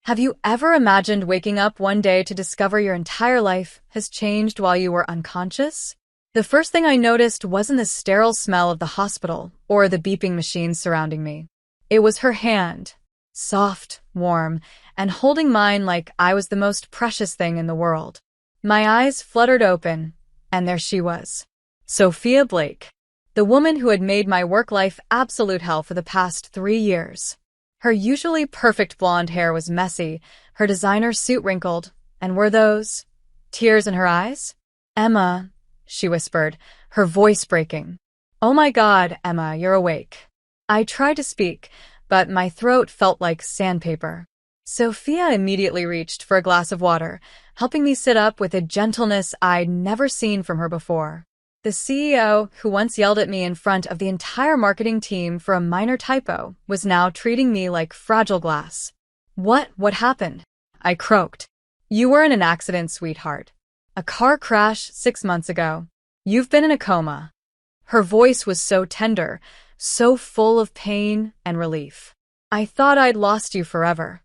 Have you ever imagined waking up one day to discover your entire life has changed while you were unconscious? The first thing I noticed wasn't the sterile smell of the hospital or the beeping machines surrounding me. It was her hand, soft, warm, and holding mine like I was the most precious thing in the world. My eyes fluttered open, and there she was. Sophia Blake, the woman who had made my work life absolute hell for the past 3 years. Her usually perfect blonde hair was messy, her designer suit wrinkled, and were those tears in her eyes? "Emma," she whispered, her voice breaking. "Oh my God, Emma, you're awake." I tried to speak, but my throat felt like sandpaper. Sophia immediately reached for a glass of water, helping me sit up with a gentleness I'd never seen from her before. The CEO, who once yelled at me in front of the entire marketing team for a minor typo, was now treating me like fragile glass. What happened?" I croaked. "You were in an accident, sweetheart. A car crash 6 months ago. You've been in a coma." Her voice was so tender, so full of pain and relief. "I thought I'd lost you forever."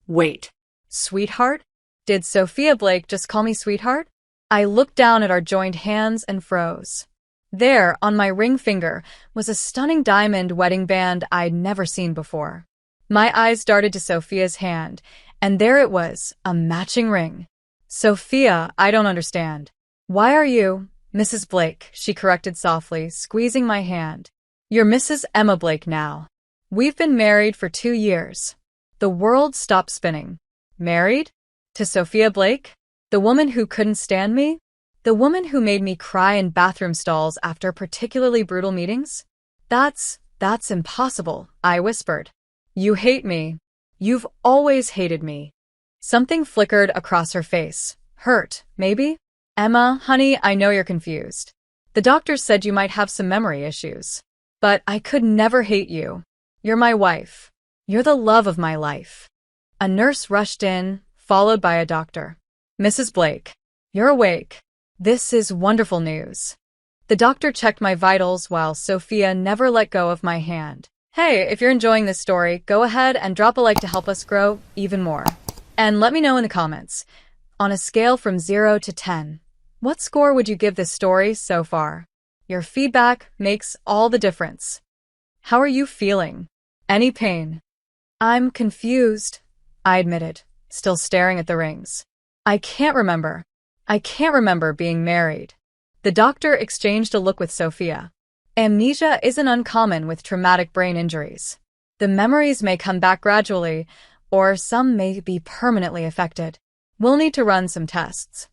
"Wait. Sweetheart? Did Sophia Blake just call me sweetheart?" I looked down at our joined hands and froze. There, on my ring finger, was a stunning diamond wedding band I'd never seen before. My eyes darted to Sophia's hand, and there it was, a matching ring. "Sophia, I don't understand. Why are you, Mrs. Blake?" she corrected softly, squeezing my hand. "You're Mrs. Emma Blake now. We've been married for 2 years." The world stopped spinning. Married? To Sophia Blake? The woman who couldn't stand me? The woman who made me cry in bathroom stalls after particularly brutal meetings? That's impossible," I whispered. "You hate me. You've always hated me." Something flickered across her face. Hurt, maybe? "Emma, honey, I know you're confused. The doctors said you might have some memory issues. But I could never hate you. You're my wife. You're the love of my life." A nurse rushed in, followed by a doctor. "Mrs. Blake, you're awake. This is wonderful news." The doctor checked my vitals while Sophia never let go of my hand. Hey, if you're enjoying this story, go ahead and drop a like to help us grow even more. And let me know in the comments, on a scale from 0 to 10, what score would you give this story so far? Your feedback makes all the difference. How are you feeling? Any pain? "I'm confused," I admitted, still staring at the rings. I can't remember being married." The doctor exchanged a look with Sophia. "Amnesia isn't uncommon with traumatic brain injuries. The memories may come back gradually, or some may be permanently affected. We'll need to run some tests."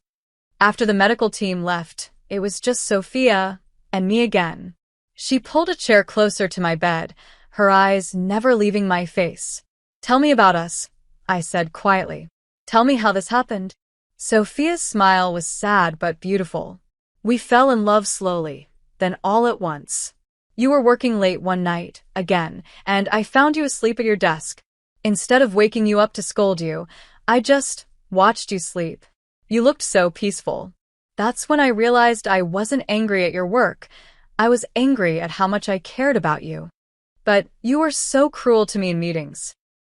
After the medical team left, it was just Sophia and me again. She pulled a chair closer to my bed, her eyes never leaving my face. "Tell me about us," I said quietly. "Tell me how this happened." Sophia's smile was sad but beautiful. "We fell in love slowly, then all at once. You were working late one night, again, and I found you asleep at your desk. Instead of waking you up to scold you, I just watched you sleep. You looked so peaceful. That's when I realized I wasn't angry at your work. I was angry at how much I cared about you. But you were so cruel to me in meetings.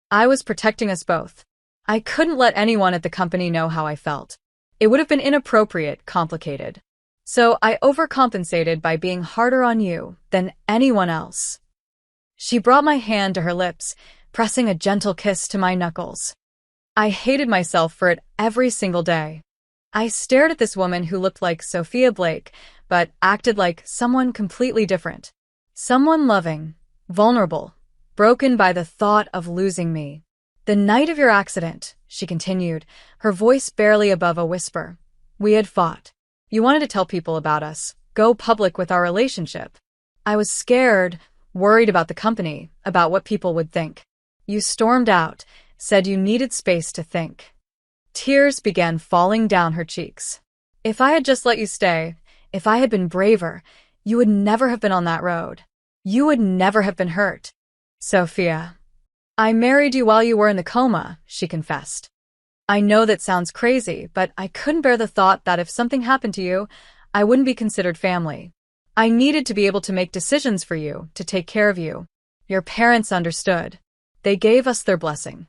I was protecting us both. I couldn't let anyone at the company know how I felt. It would have been inappropriate, complicated. So I overcompensated by being harder on you than anyone else." She brought my hand to her lips, pressing a gentle kiss to my knuckles. I hated myself for it every single day. I stared at this woman who looked like Sophia Blake, but acted like someone completely different. Someone loving, vulnerable, broken by the thought of losing me. "The night of your accident," she continued, her voice barely above a whisper, "we had fought. You wanted to tell people about us, go public with our relationship. I was scared, worried about the company, about what people would think. You stormed out, said you needed space to think." Tears began falling down her cheeks. "If I had just let you stay, if I had been braver, you would never have been on that road. You would never have been hurt. Sophia, I married you while you were in the coma," she confessed. "I know that sounds crazy, but I couldn't bear the thought that if something happened to you, I wouldn't be considered family. I needed to be able to make decisions for you, to take care of you. Your parents understood. They gave us their blessing."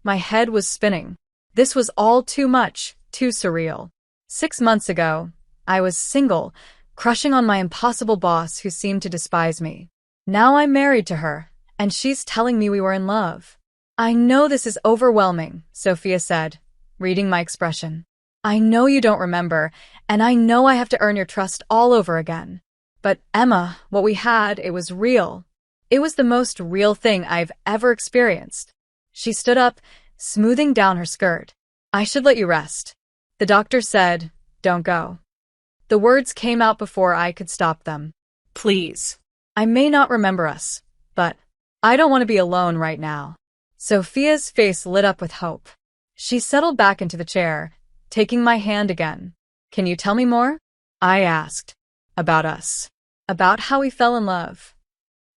My head was spinning. This was all too much, too surreal. 6 months ago, I was single, crushing on my impossible boss who seemed to despise me. Now I'm married to her, and she's telling me we were in love. I know this is overwhelming, Sophia said, reading my expression. I know you don't remember, and I know I have to earn your trust all over again. But Emma, what we had, it was real. It was the most real thing I've ever experienced. She stood up, smoothing down her skirt. I should let you rest. The doctor said, don't go. The words came out before I could stop them. Please. I may not remember us, but I don't want to be alone right now. Sophia's face lit up with hope. She settled back into the chair, taking my hand again. Can you tell me more? I asked. About us. About how we fell in love.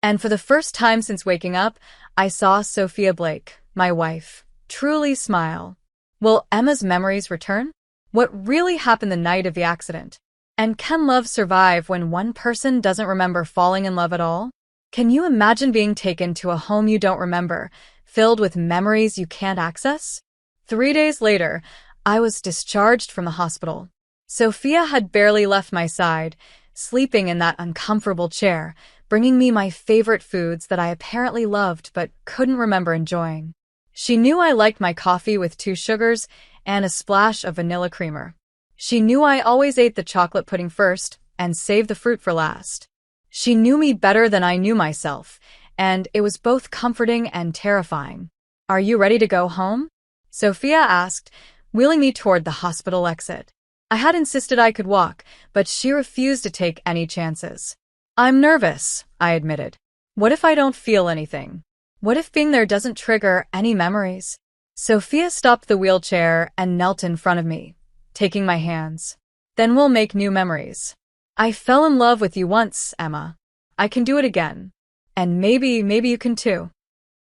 And for the first time since waking up, I saw Sophia Blake, my wife, truly smile. Will Emma's memories return? What really happened the night of the accident? And can love survive when one person doesn't remember falling in love at all? Can you imagine being taken to a home you don't remember, filled with memories you can't access? 3 days later, I was discharged from the hospital. Sophia had barely left my side, sleeping in that uncomfortable chair, bringing me my favorite foods that I apparently loved but couldn't remember enjoying. She knew I liked my coffee with 2 sugars and a splash of vanilla creamer. She knew I always ate the chocolate pudding first and saved the fruit for last. She knew me better than I knew myself, and it was both comforting and terrifying. Are you ready to go home? Sophia asked, wheeling me toward the hospital exit. I had insisted I could walk, but she refused to take any chances. I'm nervous, I admitted. What if I don't feel anything? What if being there doesn't trigger any memories? Sophia stopped the wheelchair and knelt in front of me, taking my hands. Then we'll make new memories. I fell in love with you once, Emma. I can do it again. And maybe you can too.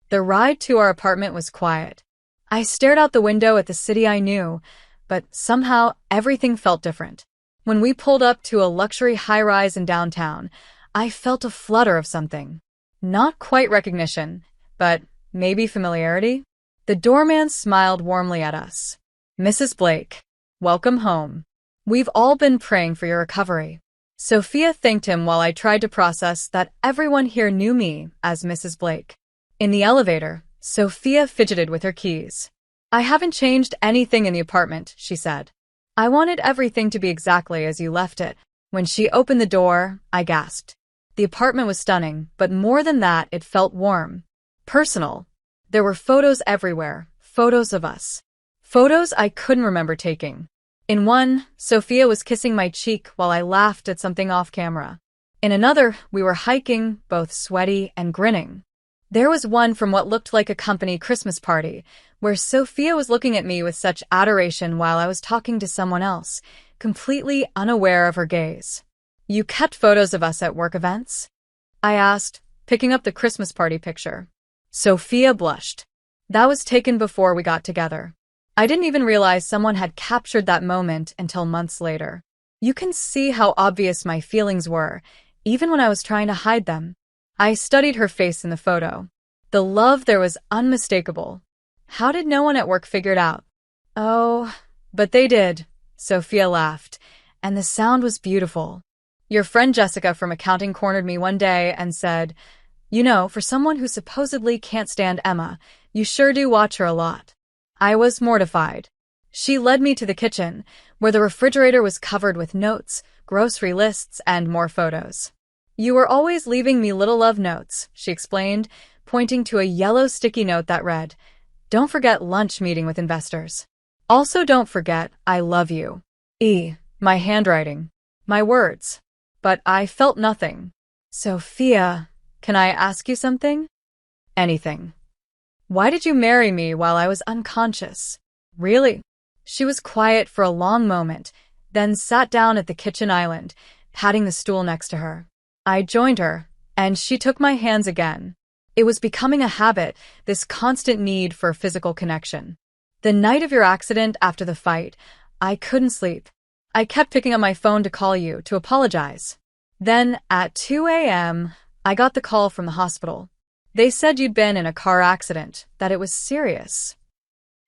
The ride to our apartment was quiet. I stared out the window at the city I knew, but somehow everything felt different. When we pulled up to a luxury high-rise in downtown, I felt a flutter of something. Not quite recognition, but maybe familiarity? The doorman smiled warmly at us. Mrs. Blake, welcome home. We've all been praying for your recovery. Sophia thanked him while I tried to process that everyone here knew me as Mrs. Blake. In the elevator, Sophia fidgeted with her keys. I haven't changed anything in the apartment, she said. I wanted everything to be exactly as you left it. When she opened the door, I gasped. The apartment was stunning, but more than that, it felt warm. Personal. There were photos everywhere, photos of us. Photos I couldn't remember taking. In one, Sophia was kissing my cheek while I laughed at something off camera. In another, we were hiking, both sweaty and grinning. There was one from what looked like a company Christmas party, where Sophia was looking at me with such adoration while I was talking to someone else, completely unaware of her gaze. You kept photos of us at work events? I asked, picking up the Christmas party picture. Sophia blushed. That was taken before we got together. I didn't even realize someone had captured that moment until months later. You can see how obvious my feelings were, even when I was trying to hide them. I studied her face in the photo. The love there was unmistakable. How did no one at work figure it out? Oh, but they did, Sophia laughed, and the sound was beautiful. Your friend Jessica from accounting cornered me one day and said, you know, for someone who supposedly can't stand Emma, you sure do watch her a lot. I was mortified. She led me to the kitchen, where the refrigerator was covered with notes, grocery lists, and more photos. You were always leaving me little love notes, she explained, pointing to a yellow sticky note that read, Don't forget lunch meeting with investors. Also don't forget, I love you. My handwriting. My words. But I felt nothing. Sophia, can I ask you something? Anything. Why did you marry me while I was unconscious? Really? She was quiet for a long moment, then sat down at the kitchen island, patting the stool next to her. I joined her, and she took my hands again. It was becoming a habit, this constant need for physical connection. The night of your accident after the fight, I couldn't sleep. I kept picking up my phone to call you, to apologize. Then, at 2 a.m., I got the call from the hospital. They said you'd been in a car accident, that it was serious.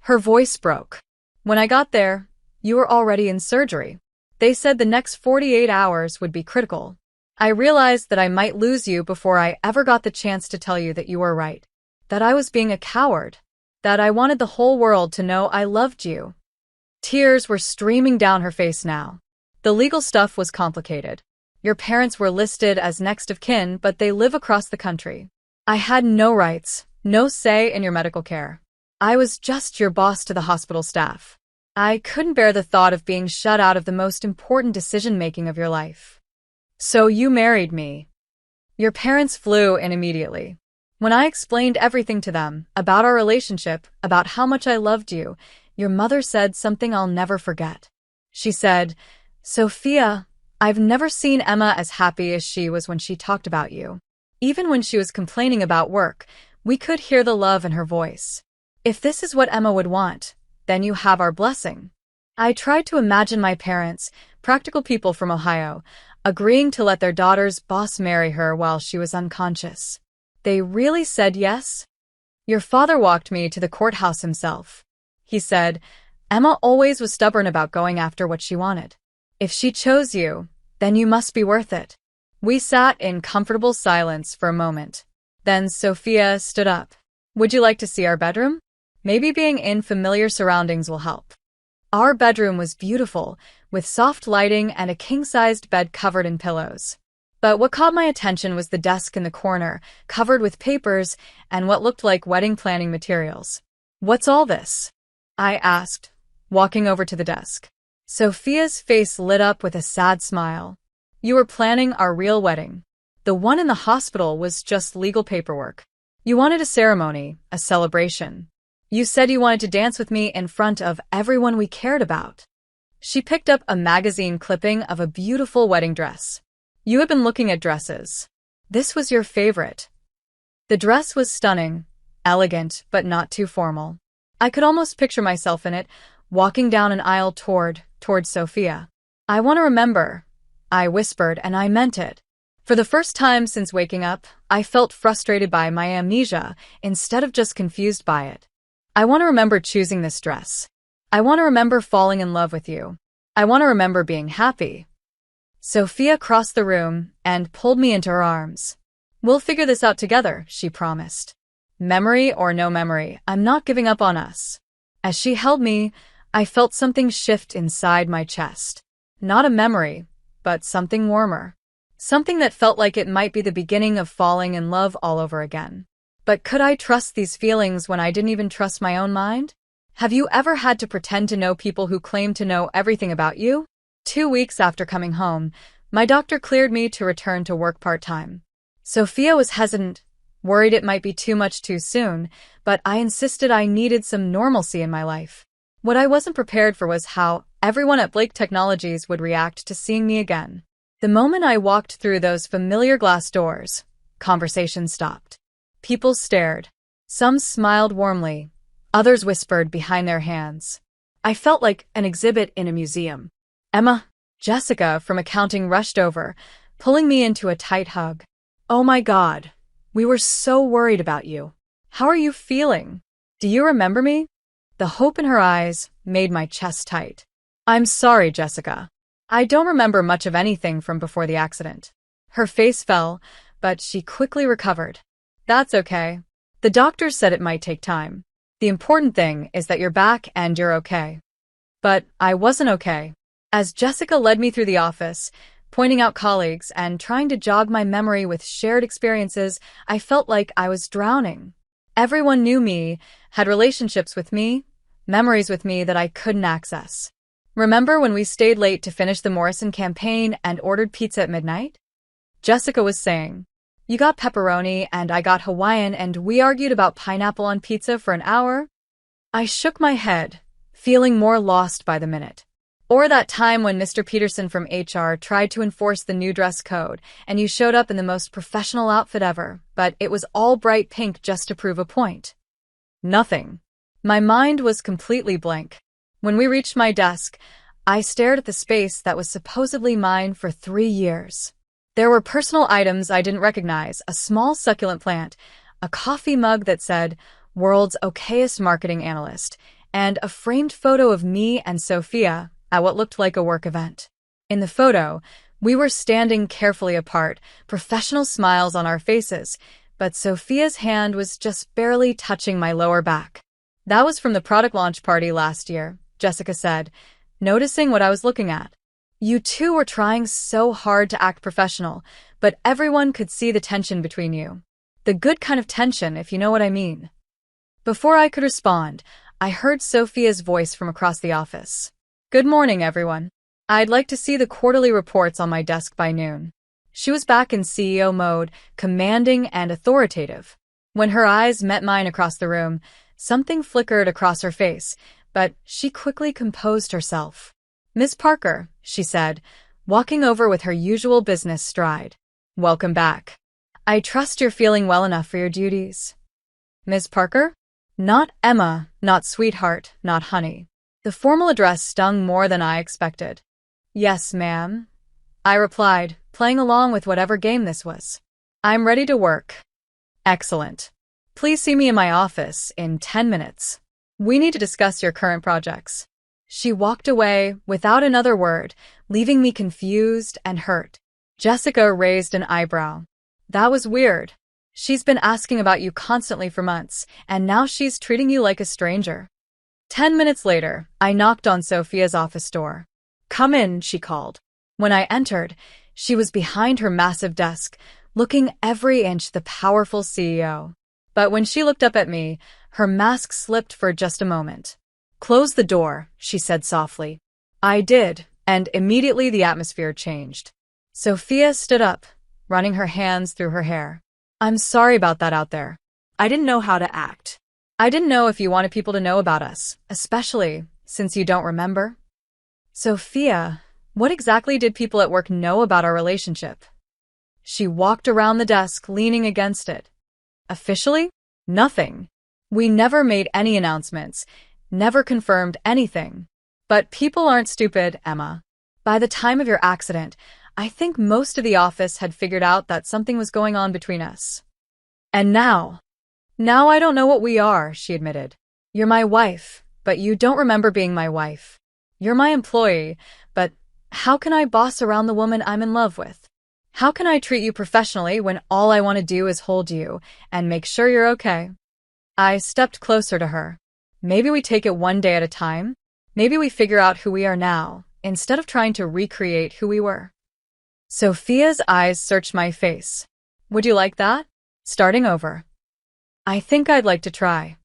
Her voice broke. When I got there, you were already in surgery. They said the next 48 hours would be critical. I realized that I might lose you before I ever got the chance to tell you that you were right. That I was being a coward. That I wanted the whole world to know I loved you. Tears were streaming down her face now. The legal stuff was complicated. Your parents were listed as next of kin, but they live across the country. I had no rights, no say in your medical care. I was just your boss to the hospital staff. I couldn't bear the thought of being shut out of the most important decision-making of your life. So you married me. Your parents flew in immediately. When I explained everything to them, about our relationship, about how much I loved you, your mother said something I'll never forget. She said, "Sophia, I've never seen Emma as happy as she was when she talked about you. Even when she was complaining about work, we could hear the love in her voice. If this is what Emma would want, then you have our blessing." I tried to imagine my parents, practical people from Ohio, agreeing to let their daughter's boss marry her while she was unconscious. They really said yes? Your father walked me to the courthouse himself. He said, "Emma always was stubborn about going after what she wanted. If she chose you, then you must be worth it." We sat in comfortable silence for a moment. Then Sophia stood up. "Would you like to see our bedroom? Maybe being in familiar surroundings will help." Our bedroom was beautiful, with soft lighting and a king-sized bed covered in pillows. But what caught my attention was the desk in the corner, covered with papers and what looked like wedding planning materials. "What's all this?" I asked, walking over to the desk. Sophia's face lit up with a sad smile. "You were planning our real wedding. The one in the hospital was just legal paperwork. You wanted a ceremony, a celebration. You said you wanted to dance with me in front of everyone we cared about." She picked up a magazine clipping of a beautiful wedding dress. "You had been looking at dresses. This was your favorite." The dress was stunning, elegant, but not too formal. I could almost picture myself in it, walking down an aisle toward Sophia. "I want to remember," I whispered, and I meant it. For the first time since waking up, I felt frustrated by my amnesia instead of just confused by it. "I want to remember choosing this dress. I want to remember falling in love with you. I want to remember being happy." Sophia crossed the room and pulled me into her arms. "We'll figure this out together," she promised. Memory or no memory, I'm not giving up on us. As she held me, I felt something shift inside my chest. Not a memory, but something warmer. Something that felt like it might be the beginning of falling in love all over again. But could I trust these feelings when I didn't even trust my own mind? Have you ever had to pretend to know people who claim to know everything about you? 2 weeks after coming home, my doctor cleared me to return to work part-time. Sophia was hesitant, worried it might be too much too soon, but I insisted I needed some normalcy in my life. What I wasn't prepared for was how everyone at Blake Technologies would react to seeing me again. The moment I walked through those familiar glass doors, conversation stopped. People stared. Some smiled warmly. Others whispered behind their hands. I felt like an exhibit in a museum. "Emma," Jessica from accounting rushed over, pulling me into a tight hug. "Oh my God, we were so worried about you. How are you feeling? Do you remember me?" The hope in her eyes made my chest tight. "I'm sorry, Jessica. I don't remember much of anything from before the accident." Her face fell, but she quickly recovered. "That's okay. The doctor said it might take time. The important thing is that you're back and you're okay." But I wasn't okay. As Jessica led me through the office, pointing out colleagues and trying to jog my memory with shared experiences, I felt like I was drowning. Everyone knew me, had relationships with me, memories with me that I couldn't access. "Remember when we stayed late to finish the Morrison campaign and ordered pizza at midnight?" Jessica was saying. "You got pepperoni and I got Hawaiian and we argued about pineapple on pizza for an hour?" I shook my head, feeling more lost by the minute. "Or that time when Mr. Peterson from HR tried to enforce the new dress code and you showed up in the most professional outfit ever, but it was all bright pink just to prove a point." Nothing. My mind was completely blank. When we reached my desk, I stared at the space that was supposedly mine for 3 years. There were personal items I didn't recognize, a small succulent plant, a coffee mug that said, "World's okayest marketing analyst," and a framed photo of me and Sophia at what looked like a work event. In the photo, we were standing carefully apart, professional smiles on our faces, but Sophia's hand was just barely touching my lower back. "That was from the product launch party last year," Jessica said, noticing what I was looking at. "You two were trying so hard to act professional, but everyone could see the tension between you. The good kind of tension, if you know what I mean." Before I could respond, I heard Sophia's voice from across the office. "Good morning, everyone. I'd like to see the quarterly reports on my desk by noon." She was back in CEO mode, commanding and authoritative. When her eyes met mine across the room, something flickered across her face, but she quickly composed herself. "Miss Parker," she said, walking over with her usual business stride. "Welcome back. I trust you're feeling well enough for your duties." "Miss Parker?" Not Emma, not sweetheart, not honey. The formal address stung more than I expected. "Yes, ma'am," I replied, playing along with whatever game this was. "I'm ready to work." "Excellent. Please see me in my office in 10 minutes. We need to discuss your current projects." She walked away without another word, leaving me confused and hurt. Jessica raised an eyebrow. "That was weird. She's been asking about you constantly for months, and now she's treating you like a stranger." 10 minutes later, I knocked on Sophia's office door. "Come in," she called. When I entered, she was behind her massive desk, looking every inch the powerful CEO. But when she looked up at me, her mask slipped for just a moment. "Close the door," she said softly. I did, and immediately the atmosphere changed. Sophia stood up, running her hands through her hair. "I'm sorry about that out there. I didn't know how to act. I didn't know if you wanted people to know about us, especially since you don't remember." "Sophia, what exactly did people at work know about our relationship?" She walked around the desk, leaning against it. "Officially? Nothing. We never made any announcements, never confirmed anything. But people aren't stupid, Emma. By the time of your accident, I think most of the office had figured out that something was going on between us. And now I don't know what we are," she admitted. "You're my wife, but you don't remember being my wife. You're my employee, but how can I boss around the woman I'm in love with? How can I treat you professionally when all I want to do is hold you and make sure you're okay?" I stepped closer to her. "Maybe we take it one day at a time. Maybe we figure out who we are now, instead of trying to recreate who we were." Sophia's eyes searched my face. "Would you like that? Starting over?" "I think I'd like to try."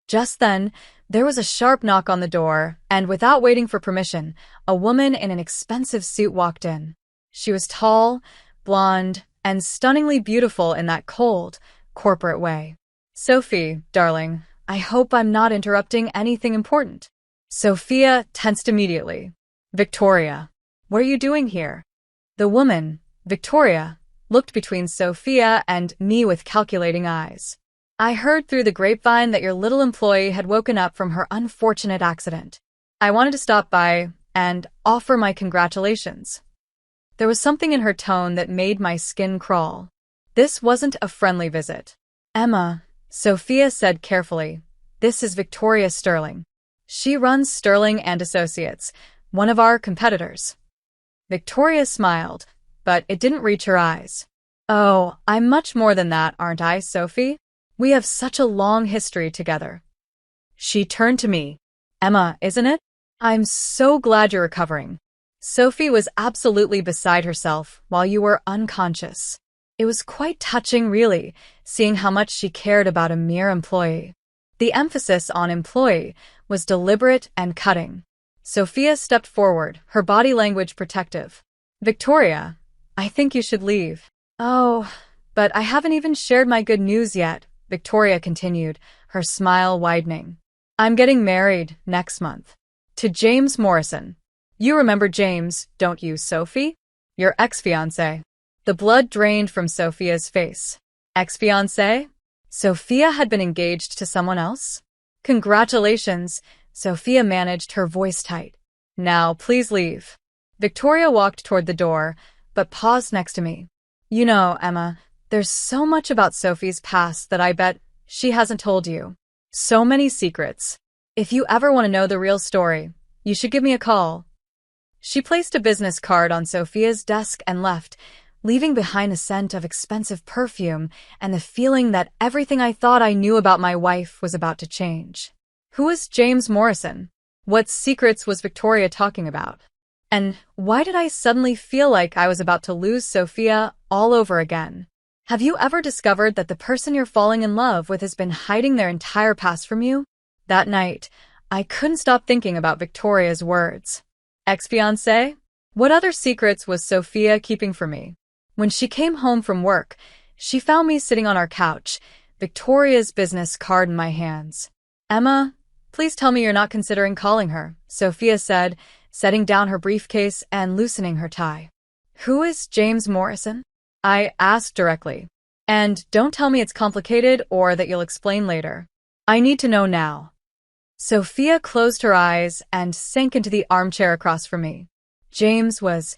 Just then, there was a sharp knock on the door, and without waiting for permission, a woman in an expensive suit walked in. She was tall, blonde, and stunningly beautiful in that cold, corporate way. "Sophie, darling, I hope I'm not interrupting anything important." Sophia tensed immediately. "Victoria, what are you doing here?" The woman, Victoria, looked between Sophia and me with calculating eyes. "I heard through the grapevine that your little employee had woken up from her unfortunate accident. I wanted to stop by and offer my congratulations." There was something in her tone that made my skin crawl. This wasn't a friendly visit. "Emma," Sophia said carefully, "this is Victoria Sterling. She runs Sterling and Associates, one of our competitors." Victoria smiled, but it didn't reach her eyes. "Oh, I'm much more than that, aren't I, Sophie? We have such a long history together." She turned to me. "Emma, isn't it? I'm so glad you're recovering. Sophie was absolutely beside herself while you were unconscious. It was quite touching, really, seeing how much she cared about a mere employee." The emphasis on employee was deliberate and cutting. Sophia stepped forward, her body language protective. "Victoria, I think you should leave." "Oh, but I haven't even shared my good news yet," Victoria continued, her smile widening. "I'm getting married next month. To James Morrison. You remember James, don't you, Sophie? Your ex-fiancé." The blood drained from Sophia's face. Ex-fiancé? Sophia had been engaged to someone else? "Congratulations," Sophia managed, her voice tight. "Now, please leave." Victoria walked toward the door, but paused next to me. "You know, Emma, there's so much about Sophie's past that I bet she hasn't told you. So many secrets. If you ever want to know the real story, you should give me a call. She placed a business card on Sophia's desk and left, leaving behind a scent of expensive perfume and the feeling that everything I thought I knew about my wife was about to change. Who was James Morrison? What secrets was Victoria talking about? And why did I suddenly feel like I was about to lose Sophia all over again? Have you ever discovered that the person you're falling in love with has been hiding their entire past from you? That night, I couldn't stop thinking about Victoria's words. Ex-fiancé? What other secrets was Sophia keeping from me? When she came home from work, she found me sitting on our couch, Victoria's business card in my hands. Emma, please tell me you're not considering calling her, Sophia said, setting down her briefcase and loosening her tie. Who is James Morrison? I asked directly. And don't tell me it's complicated or that you'll explain later. I need to know now. Sophia closed her eyes and sank into the armchair across from me. James was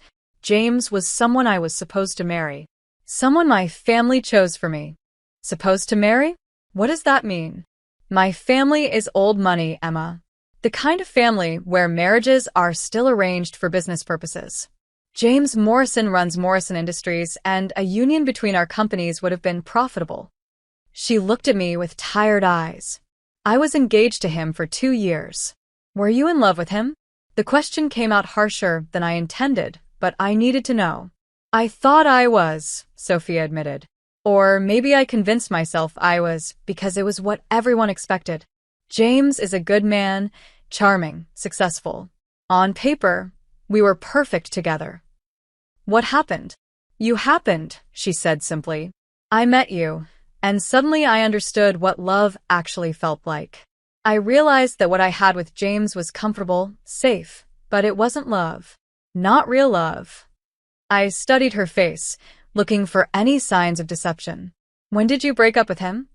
someone I was supposed to marry. Someone my family chose for me. Supposed to marry? What does that mean? My family is old money, Emma. The kind of family where marriages are still arranged for business purposes. James Morrison runs Morrison Industries, and a union between our companies would have been profitable. She looked at me with tired eyes. I was engaged to him for 2 years. Were you in love with him? The question came out harsher than I intended, but I needed to know. I thought I was, Sophia admitted. Or maybe I convinced myself I was because it was what everyone expected. James is a good man, charming, successful. On paper, we were perfect together. What happened? You happened, she said simply. I met you, and suddenly I understood what love actually felt like. I realized that what I had with James was comfortable, safe, but it wasn't love. Not real love. I studied her face, looking for any signs of deception. When did you break up with him?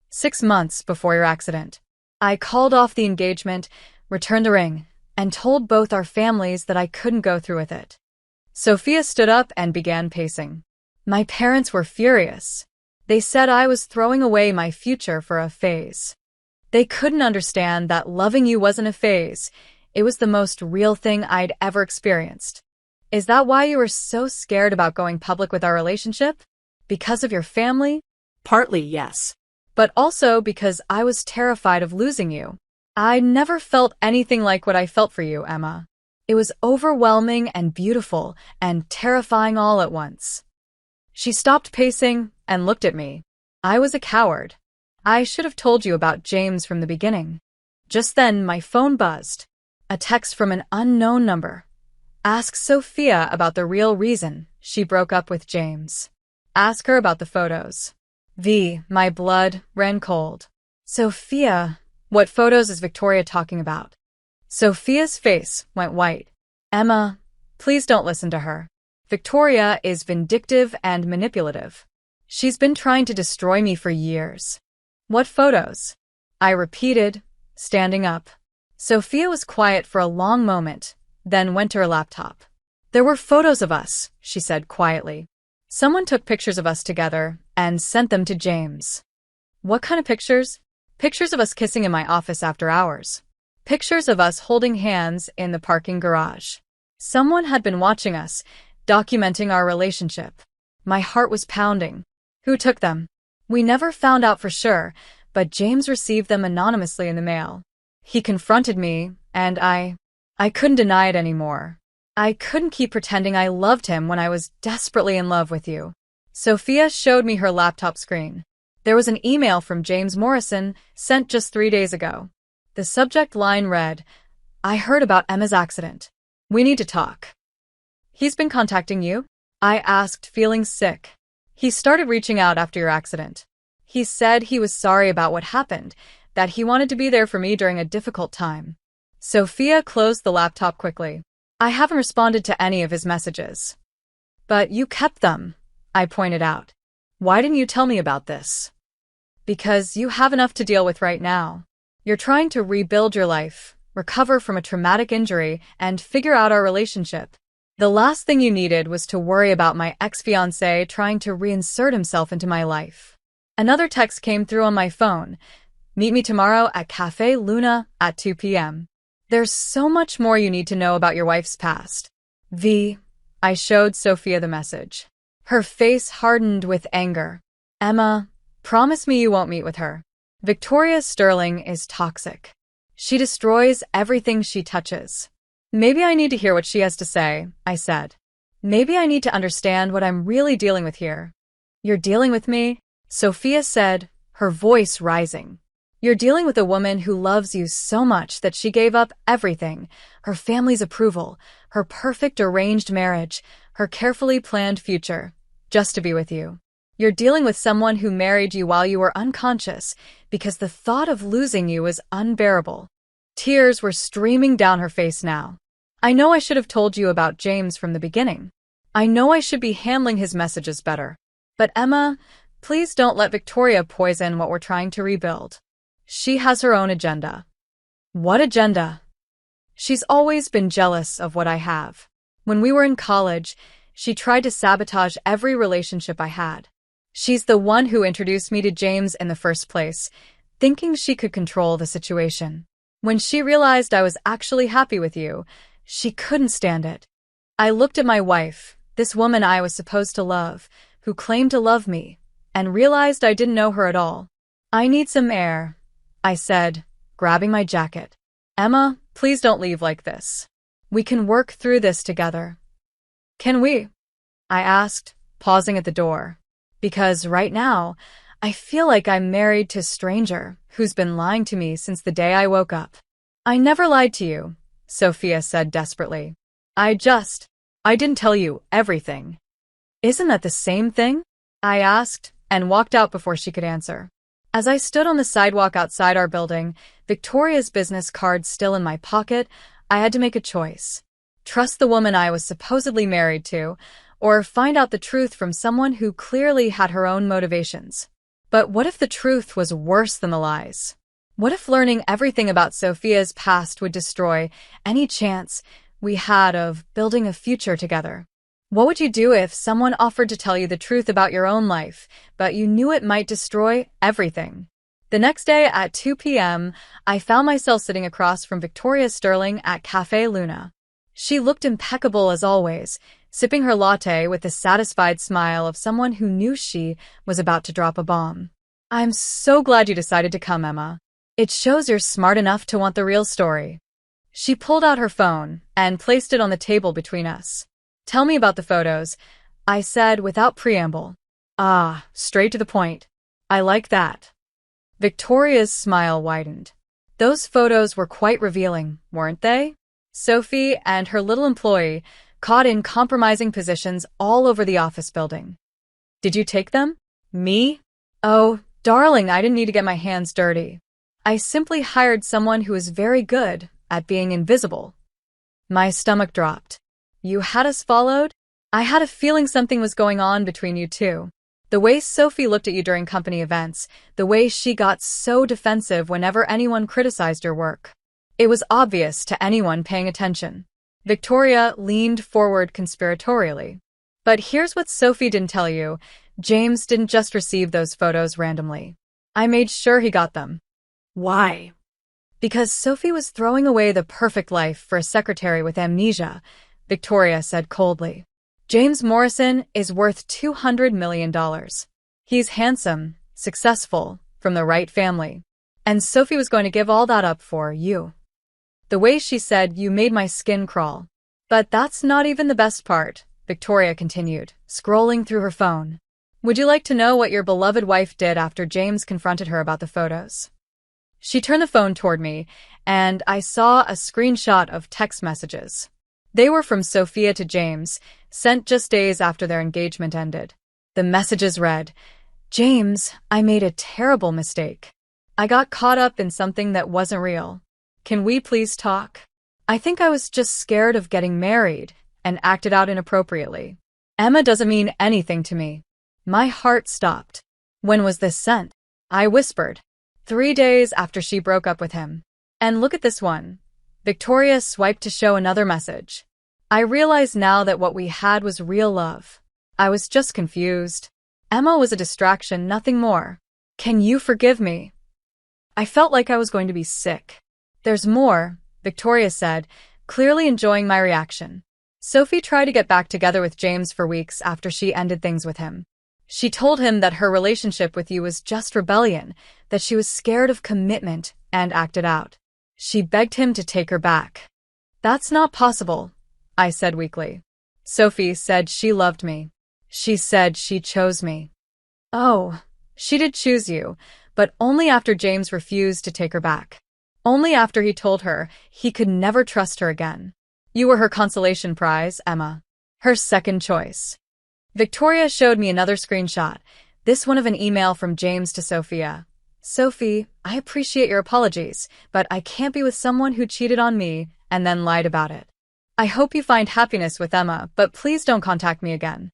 6 months before your accident. I called off the engagement, returned the ring, and told both our families that I couldn't go through with it. Sophia stood up and began pacing. My parents were furious. They said I was throwing away my future for a phase. They couldn't understand that loving you wasn't a phase. It was the most real thing I'd ever experienced. Is that why you were so scared about going public with our relationship? Because of your family? Partly, yes. But also because I was terrified of losing you. I never felt anything like what I felt for you, Emma. It was overwhelming and beautiful and terrifying all at once. She stopped pacing and looked at me. I was a coward. I should have told you about James from the beginning. Just then, my phone buzzed. A text from an unknown number. Ask Sophia about the real reason she broke up with James. Ask her about the photos. My blood ran cold. Sophia, what photos is Victoria talking about? Sophia's face went white. Emma, please don't listen to her. Victoria is vindictive and manipulative. She's been trying to destroy me for years. What photos? I repeated, standing up. Sophia was quiet for a long moment, then went to her laptop. There were photos of us, she said quietly. Someone took pictures of us together and sent them to James. What kind of pictures? Pictures of us kissing in my office after hours. Pictures of us holding hands in the parking garage. Someone had been watching us, documenting our relationship. My heart was pounding. Who took them? We never found out for sure, but James received them anonymously in the mail. He confronted me, and I couldn't deny it anymore. I couldn't keep pretending I loved him when I was desperately in love with you. Sophia showed me her laptop screen. There was an email from James Morrison sent just 3 days ago. The subject line read, I heard about Emma's accident. We need to talk. He's been contacting you? I asked, feeling sick. He started reaching out after your accident. He said he was sorry about what happened, that he wanted to be there for me during a difficult time. Sophia closed the laptop quickly. I haven't responded to any of his messages. But you kept them, I pointed out. Why didn't you tell me about this? Because you have enough to deal with right now. You're trying to rebuild your life, recover from a traumatic injury, and figure out our relationship. The last thing you needed was to worry about my ex-fiancé trying to reinsert himself into my life. Another text came through on my phone. Meet me tomorrow at Cafe Luna at 2 p.m. There's so much more you need to know about your wife's past. V. I showed Sophia the message. Her face hardened with anger. Emma, promise me you won't meet with her. Victoria Sterling is toxic. She destroys everything she touches. Maybe I need to hear what she has to say, I said. Maybe I need to understand what I'm really dealing with here. You're dealing with me? Sophia said, her voice rising. You're dealing with a woman who loves you so much that she gave up everything, her family's approval, her perfect arranged marriage, her carefully planned future, just to be with you. You're dealing with someone who married you while you were unconscious because the thought of losing you was unbearable. Tears were streaming down her face now. I know I should have told you about James from the beginning. I know I should be handling his messages better. But Emma, please don't let Victoria poison what we're trying to rebuild. She has her own agenda. What agenda? She's always been jealous of what I have. When we were in college, she tried to sabotage every relationship I had. She's the one who introduced me to James in the first place, thinking she could control the situation. When she realized I was actually happy with you, she couldn't stand it. I looked at my wife, this woman I was supposed to love, who claimed to love me, and realized I didn't know her at all. I need some air, I said, grabbing my jacket. Emma, please don't leave like this. We can work through this together. Can we? I asked, pausing at the door. Because right now, I feel like I'm married to a stranger who's been lying to me since the day I woke up. I never lied to you, Sophia said desperately. I didn't tell you everything. Isn't that the same thing? I asked, and walked out before she could answer. As I stood on the sidewalk outside our building, Victoria's business card still in my pocket, I had to make a choice. Trust the woman I was supposedly married to, or find out the truth from someone who clearly had her own motivations. But what if the truth was worse than the lies? What if learning everything about Sophia's past would destroy any chance we had of building a future together? What would you do if someone offered to tell you the truth about your own life, but you knew it might destroy everything? The next day at 2 p.m., I found myself sitting across from Victoria Sterling at Cafe Luna. She looked impeccable as always, sipping her latte with the satisfied smile of someone who knew she was about to drop a bomb. I'm so glad you decided to come, Emma. It shows you're smart enough to want the real story. She pulled out her phone and placed it on the table between us. Tell me about the photos, I said without preamble. Ah, straight to the point. I like that. Victoria's smile widened. Those photos were quite revealing, weren't they? Sophie and her little employee caught in compromising positions all over the office building. Did you take them? Me? Oh, darling, I didn't need to get my hands dirty. I simply hired someone who is very good at being invisible. My stomach dropped. You had us followed? I had a feeling something was going on between you two. The way Sophie looked at you during company events, the way she got so defensive whenever anyone criticized your work. It was obvious to anyone paying attention. Victoria leaned forward conspiratorially. But here's what Sophie didn't tell you. James didn't just receive those photos randomly. I made sure he got them. Why? Because Sophie was throwing away the perfect life for a secretary with amnesia, Victoria said coldly. James Morrison is worth $200 million. He's handsome, successful, from the right family. And Sophie was going to give all that up for you. The way she said you made my skin crawl. But that's not even the best part, Victoria continued, scrolling through her phone. Would you like to know what your beloved wife did after James confronted her about the photos? She turned the phone toward me, and I saw a screenshot of text messages. They were from Sophia to James, sent just days after their engagement ended. The messages read, James, I made a terrible mistake. I got caught up in something that wasn't real. Can we please talk? I think I was just scared of getting married and acted out inappropriately. Emma doesn't mean anything to me. My heart stopped. When was this sent? I whispered. 3 days after she broke up with him. And look at this one. Victoria swiped to show another message. I realize now that what we had was real love. I was just confused. Emma was a distraction, nothing more. Can you forgive me? I felt like I was going to be sick. There's more, Victoria said, clearly enjoying my reaction. Sophie tried to get back together with James for weeks after she ended things with him. She told him that her relationship with you was just rebellion, that she was scared of commitment, and acted out. She begged him to take her back. That's not possible, I said weakly. Sophie said she loved me. She said she chose me. Oh, she did choose you, but only after James refused to take her back. Only after he told her he could never trust her again. You were her consolation prize, Emma. Her second choice. Victoria showed me another screenshot, this one of an email from James to Sophia. Sophie, I appreciate your apologies, but I can't be with someone who cheated on me and then lied about it. I hope you find happiness with Emma, but please don't contact me again.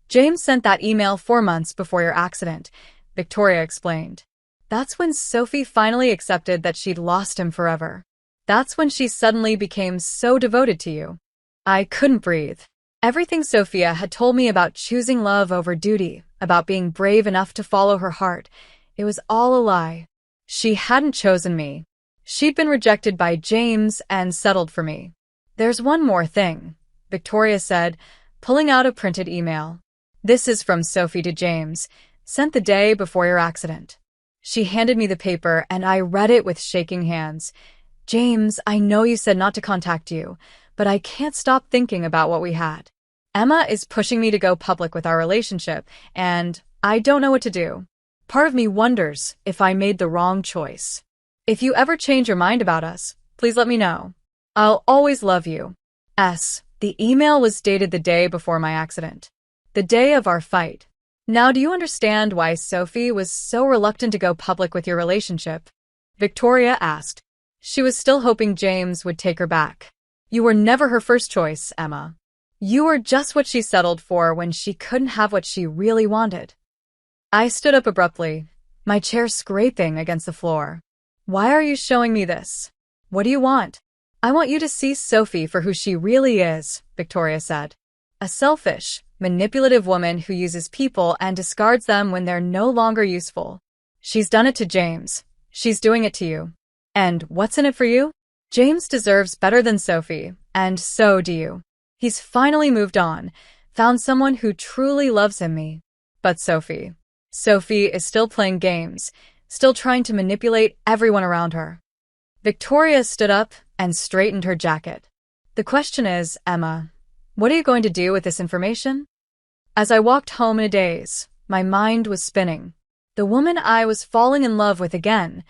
James sent that email 4 months before your accident, Victoria explained. That's when Sophie finally accepted that she'd lost him forever. That's when she suddenly became so devoted to you. I couldn't breathe. Everything Sophia had told me about choosing love over duty, about being brave enough to follow her heart, it was all a lie. She hadn't chosen me. She'd been rejected by James and settled for me. There's one more thing, Victoria said, pulling out a printed email. This is from Sophie to James, sent the day before your accident. She handed me the paper and I read it with shaking hands. James, I know you said not to contact you, but I can't stop thinking about what we had. Emma is pushing me to go public with our relationship, and I don't know what to do. Part of me wonders if I made the wrong choice. If you ever change your mind about us, please let me know. I'll always love you. The email was dated the day before my accident. The day of our fight. Now do you understand why Sophie was so reluctant to go public with your relationship? Victoria asked. She was still hoping James would take her back. You were never her first choice, Emma. You were just what she settled for when she couldn't have what she really wanted. I stood up abruptly, my chair scraping against the floor. Why are you showing me this? What do you want? I want you to see Sophie for who she really is, Victoria said. A selfish, manipulative woman who uses people and discards them when they're no longer useful. She's done it to James. She's doing it to you. And what's in it for you? James deserves better than Sophie, and so do you. He's finally moved on, found someone who truly loves him. But Sophie is still playing games, still trying to manipulate everyone around her. Victoria stood up and straightened her jacket. The question is, Emma, what are you going to do with this information? As I walked home in a daze, my mind was spinning. The woman I was falling in love with again,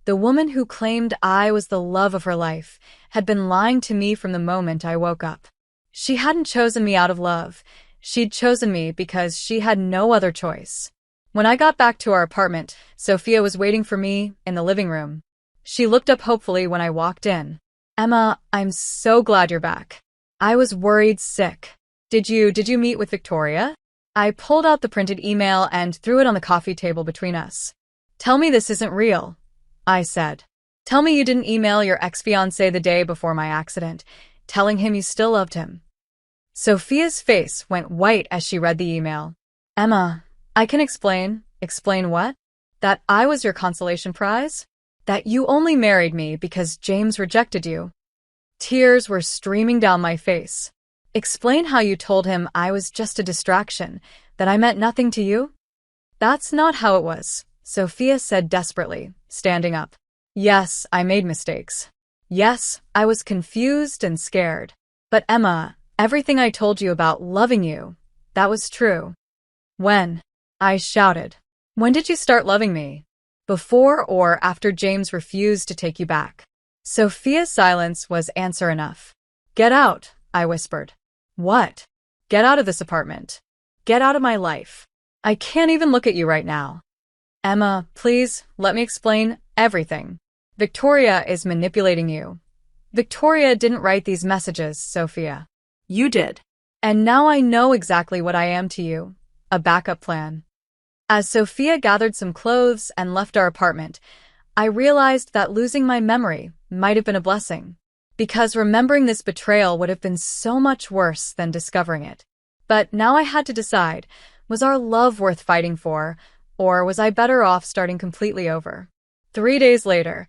the woman who claimed I was the love of her life, had been lying to me from the moment I woke up. She hadn't chosen me out of love. She'd chosen me because she had no other choice. When I got back to our apartment, Sophia was waiting for me in the living room. She looked up hopefully when I walked in. Emma, I'm so glad you're back. I was worried sick. Did you meet with Victoria? I pulled out the printed email and threw it on the coffee table between us. Tell me this isn't real, I said. Tell me you didn't email your ex-fiancé the day before my accident, telling him you still loved him. Sophia's face went white as she read the email. Emma, I can explain. Explain what? That I was your consolation prize? That you only married me because James rejected you? Tears were streaming down my face. Explain how you told him I was just a distraction, that I meant nothing to you? That's not how it was, Sophia said desperately, standing up. Yes, I made mistakes. Yes, I was confused and scared. But Emma, everything I told you about loving you, that was true. When? I shouted. When did you start loving me? Before or after James refused to take you back? Sophia's silence was answer enough. Get out, I whispered. What? Get out of this apartment. Get out of my life. I can't even look at you right now. Emma, please, let me explain everything. Victoria is manipulating you. Victoria didn't write these messages, Sophia. You did. And now I know exactly what I am to you. A backup plan. As Sophia gathered some clothes and left our apartment, I realized that losing my memory might have been a blessing. Because remembering this betrayal would have been so much worse than discovering it. But now I had to decide, was our love worth fighting for, or was I better off starting completely over? 3 days later.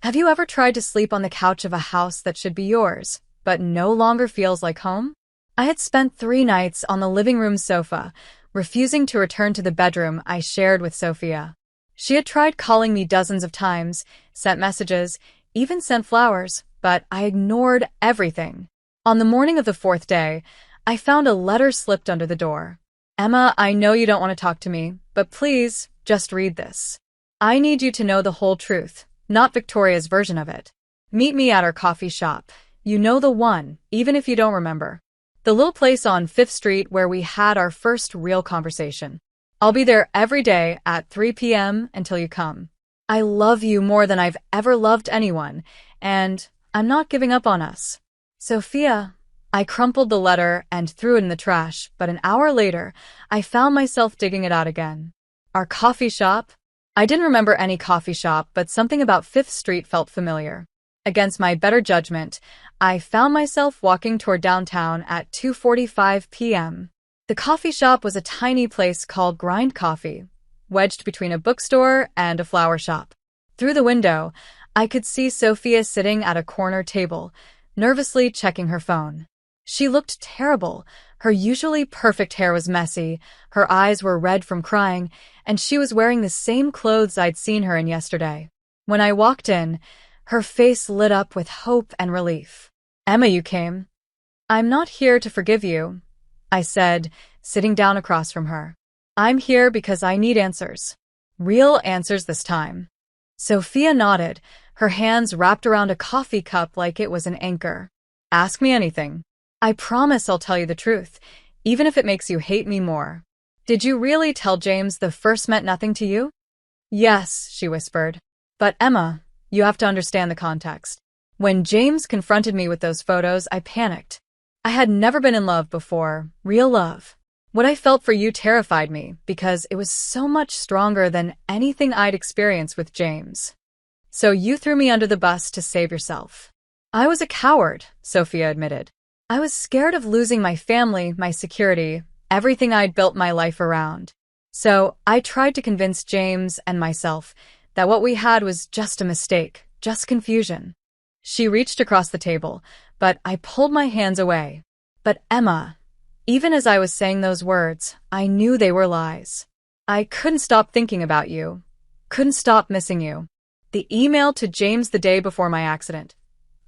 Have you ever tried to sleep on the couch of a house that should be yours, but no longer feels like home? I had spent 3 nights on the living room sofa, refusing to return to the bedroom I shared with Sophia. She had tried calling me dozens of times, sent messages, even sent flowers, but I ignored everything. On the morning of the 4th day, I found a letter slipped under the door. Emma, I know you don't want to talk to me, but please, just read this. I need you to know the whole truth, not Victoria's version of it. Meet me at our coffee shop. You know the one, even if you don't remember. The little place on 5th Street where we had our first real conversation. I'll be there every day at 3 p.m. until you come. I love you more than I've ever loved anyone, and I'm not giving up on us. Sophia. I crumpled the letter and threw it in the trash, but an hour later, I found myself digging it out again. Our coffee shop? I didn't remember any coffee shop, but something about 5th Street felt familiar. Against my better judgment, I found myself walking toward downtown at 2:45 p.m. The coffee shop was a tiny place called Grind Coffee, wedged between a bookstore and a flower shop. Through the window, I could see Sophia sitting at a corner table, nervously checking her phone. She looked terrible. Her usually perfect hair was messy, her eyes were red from crying, and she was wearing the same clothes I'd seen her in yesterday. When I walked in, her face lit up with hope and relief. Emma, you came. I'm not here to forgive you, I said, sitting down across from her. I'm here because I need answers. Real answers this time. Sophia nodded, her hands wrapped around a coffee cup like it was an anchor. Ask me anything. I promise I'll tell you the truth, even if it makes you hate me more. Did you really tell James the first meant nothing to you? Yes, she whispered. But Emma, you have to understand the context. When James confronted me with those photos, I panicked. I had never been in love before, real love. What I felt for you terrified me because it was so much stronger than anything I'd experienced with James. So you threw me under the bus to save yourself. I was a coward, Sophia admitted. I was scared of losing my family, my security, everything I'd built my life around. So I tried to convince James and myself that what we had was just a mistake, just confusion. She reached across the table, but I pulled my hands away. But Emma, even as I was saying those words, I knew they were lies. I couldn't stop thinking about you, couldn't stop missing you. The email to James the day before my accident.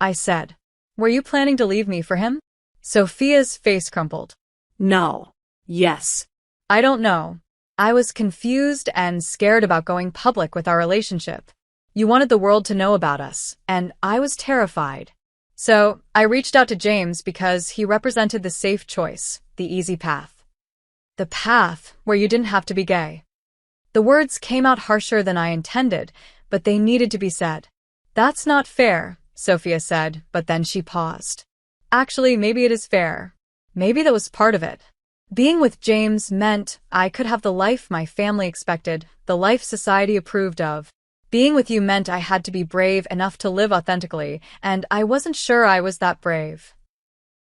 I said, were you planning to leave me for him? Sophia's face crumpled. No. Yes. I don't know. I was confused and scared about going public with our relationship. You wanted the world to know about us, and I was terrified. So I reached out to James because he represented the safe choice, the easy path. The path where you didn't have to be gay. The words came out harsher than I intended, but they needed to be said. That's not fair, Sophia said, but then she paused. Actually, maybe it is fair. Maybe that was part of it. Being with James meant I could have the life my family expected, the life society approved of. Being with you meant I had to be brave enough to live authentically, and I wasn't sure I was that brave.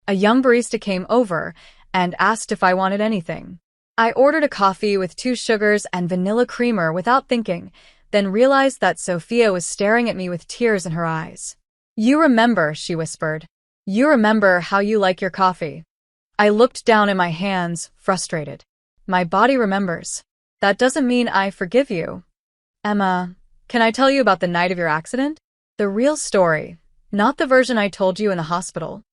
A young barista came over and asked if I wanted anything. I ordered a coffee with 2 sugars and vanilla creamer without thinking, then realized that Sophia was staring at me with tears in her eyes. You remember, she whispered. You remember how you like your coffee. I looked down at my hands, frustrated. My body remembers. That doesn't mean I forgive you. Emma, can I tell you about the night of your accident? The real story, not the version I told you in the hospital.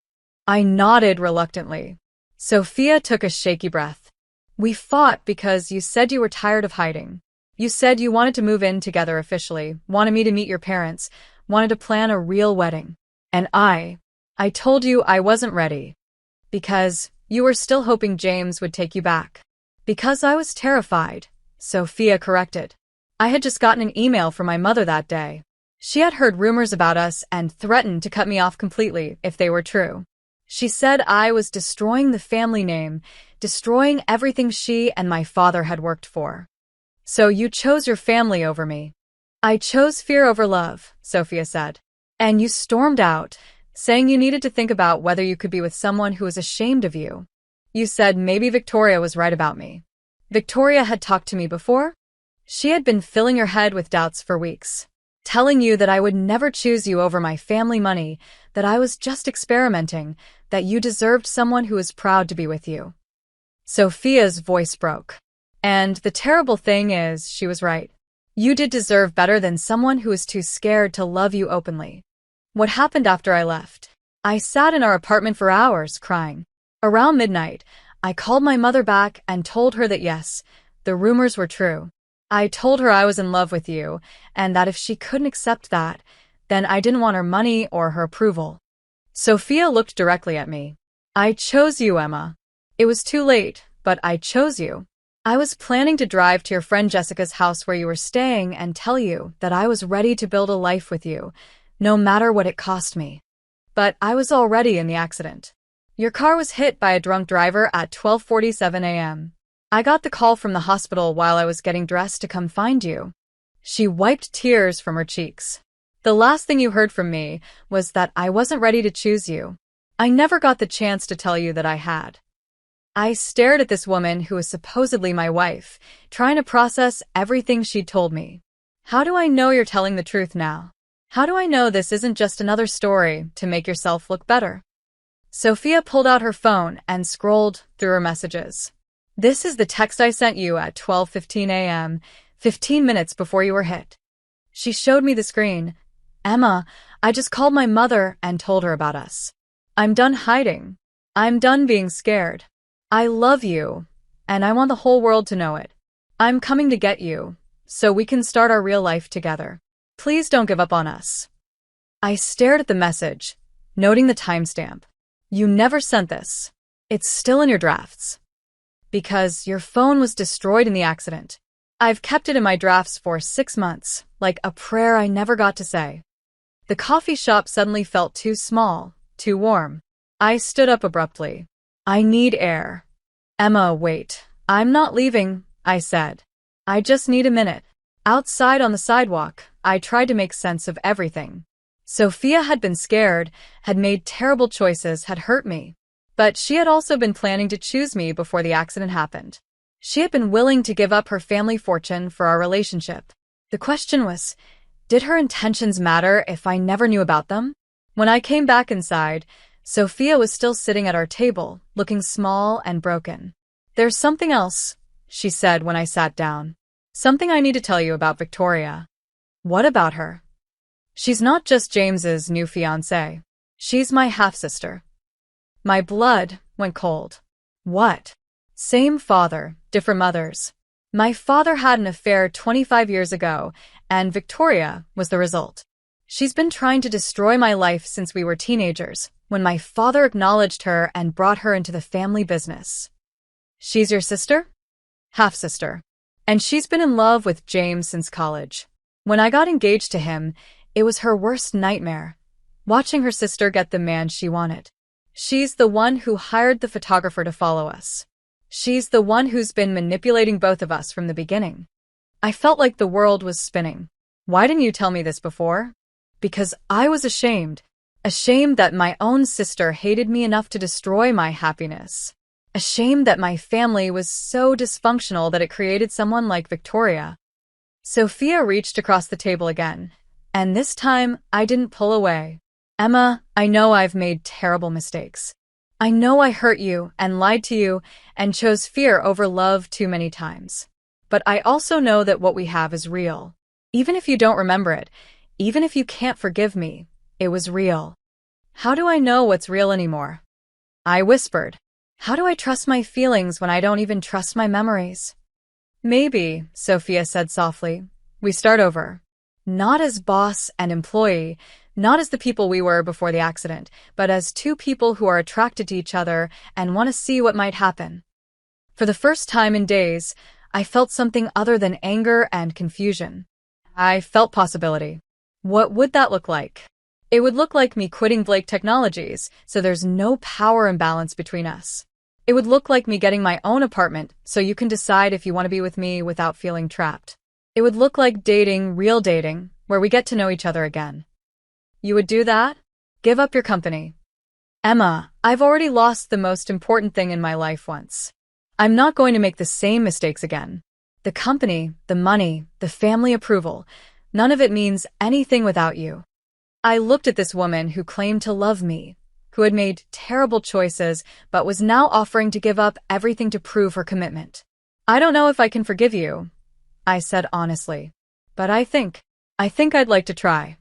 I nodded reluctantly. Sophia took a shaky breath. We fought because you said you were tired of hiding. You said you wanted to move in together officially, wanted me to meet your parents, wanted to plan a real wedding. And I told you I wasn't ready. Because you were still hoping James would take you back. Because I was terrified, Sophia corrected. I had just gotten an email from my mother that day. She had heard rumors about us and threatened to cut me off completely if they were true. She said I was destroying the family name, destroying everything she and my father had worked for. So you chose your family over me. I chose fear over love, Sophia said. And you stormed out, saying you needed to think about whether you could be with someone who was ashamed of you. You said maybe Victoria was right about me. Victoria had talked to me before? She had been filling your head with doubts for weeks. telling you that I would never choose you over my family money, that I was just experimenting, that you deserved someone who was proud to be with you. Sophia's voice broke. And the terrible thing is, she was right. You did deserve better than someone who was too scared to love you openly. What happened after I left? I sat in our apartment for hours, crying. Around midnight, I called my mother back and told her that yes, the rumors were true. I told her I was in love with you, and that if she couldn't accept that, then I didn't want her money or her approval. Sophia looked directly at me. I chose you, Emma. It was too late, but I chose you. I was planning to drive to your friend Jessica's house where you were staying and tell you that I was ready to build a life with you, no matter what it cost me. But I was already in the accident. Your car was hit by a drunk driver at 12:47 a.m. I got the call from the hospital while I was getting dressed to come find you. She wiped tears from her cheeks. The last thing you heard from me was that I wasn't ready to choose you. I never got the chance to tell you that I had. I stared at this woman who was supposedly my wife, trying to process everything she'd told me. How do I know you're telling the truth now? How do I know this isn't just another story to make yourself look better? Sophia pulled out her phone and scrolled through her messages. This is the text I sent you at 12:15 a.m., 15 minutes before you were hit. She showed me the screen. Emma, I just called my mother and told her about us. I'm done hiding. I'm done being scared. I love you, and I want the whole world to know it. I'm coming to get you, so we can start our real life together. Please don't give up on us. I stared at the message, noting the timestamp. You never sent this. It's still in your drafts. Because your phone was destroyed in the accident. I've kept it in my drafts for 6 months, like a prayer I never got to say. The coffee shop suddenly felt too small, too warm. I stood up abruptly. I need air. Emma, wait. I'm not leaving, I said. I just need a minute. Outside on the sidewalk, I tried to make sense of everything. Sophia had been scared, had made terrible choices, had hurt me. But she had also been planning to choose me before the accident happened. She had been willing to give up her family fortune for our relationship. The question was, did her intentions matter if I never knew about them? When I came back inside, Sophia was still sitting at our table, looking small and broken. There's something else, she said when I sat down. Something I need to tell you about Victoria. What about her? She's not just James's new fiancée. She's my half-sister. My blood went cold. What? Same father, different mothers. My father had an affair 25 years ago, and Victoria was the result. She's been trying to destroy my life since we were teenagers, when my father acknowledged her and brought her into the family business. She's your sister? Half-sister. And she's been in love with James since college. When I got engaged to him, it was her worst nightmare, watching her sister get the man she wanted. She's the one who hired the photographer to follow us. She's the one who's been manipulating both of us from the beginning. I felt like the world was spinning. Why didn't you tell me this before? Because I was ashamed. Ashamed that my own sister hated me enough to destroy my happiness. Ashamed that my family was so dysfunctional that it created someone like Victoria. Sophia reached across the table again, and this time I didn't pull away. Emma, I know I've made terrible mistakes. I know I hurt you and lied to you and chose fear over love too many times. But I also know that what we have is real. Even if you don't remember it, even if you can't forgive me, it was real. How do I know what's real anymore? I whispered. How do I trust my feelings when I don't even trust my memories? Maybe, Sophia said softly, we start over. Not as boss and employee, not as the people we were before the accident, but as two people who are attracted to each other and want to see what might happen. For the first time in days, I felt something other than anger and confusion. I felt possibility. What would that look like? It would look like me quitting Blake Technologies, so there's no power imbalance between us. It would look like me getting my own apartment, so you can decide if you want to be with me without feeling trapped. It would look like dating, real dating, where we get to know each other again. You would do that? Give up your company. Emma, I've already lost the most important thing in my life once. I'm not going to make the same mistakes again. The company, the money, the family approval. None of it means anything without you. I looked at this woman who claimed to love me, who had made terrible choices but was now offering to give up everything to prove her commitment. I don't know if I can forgive you, I said honestly, but I think I'd like to try.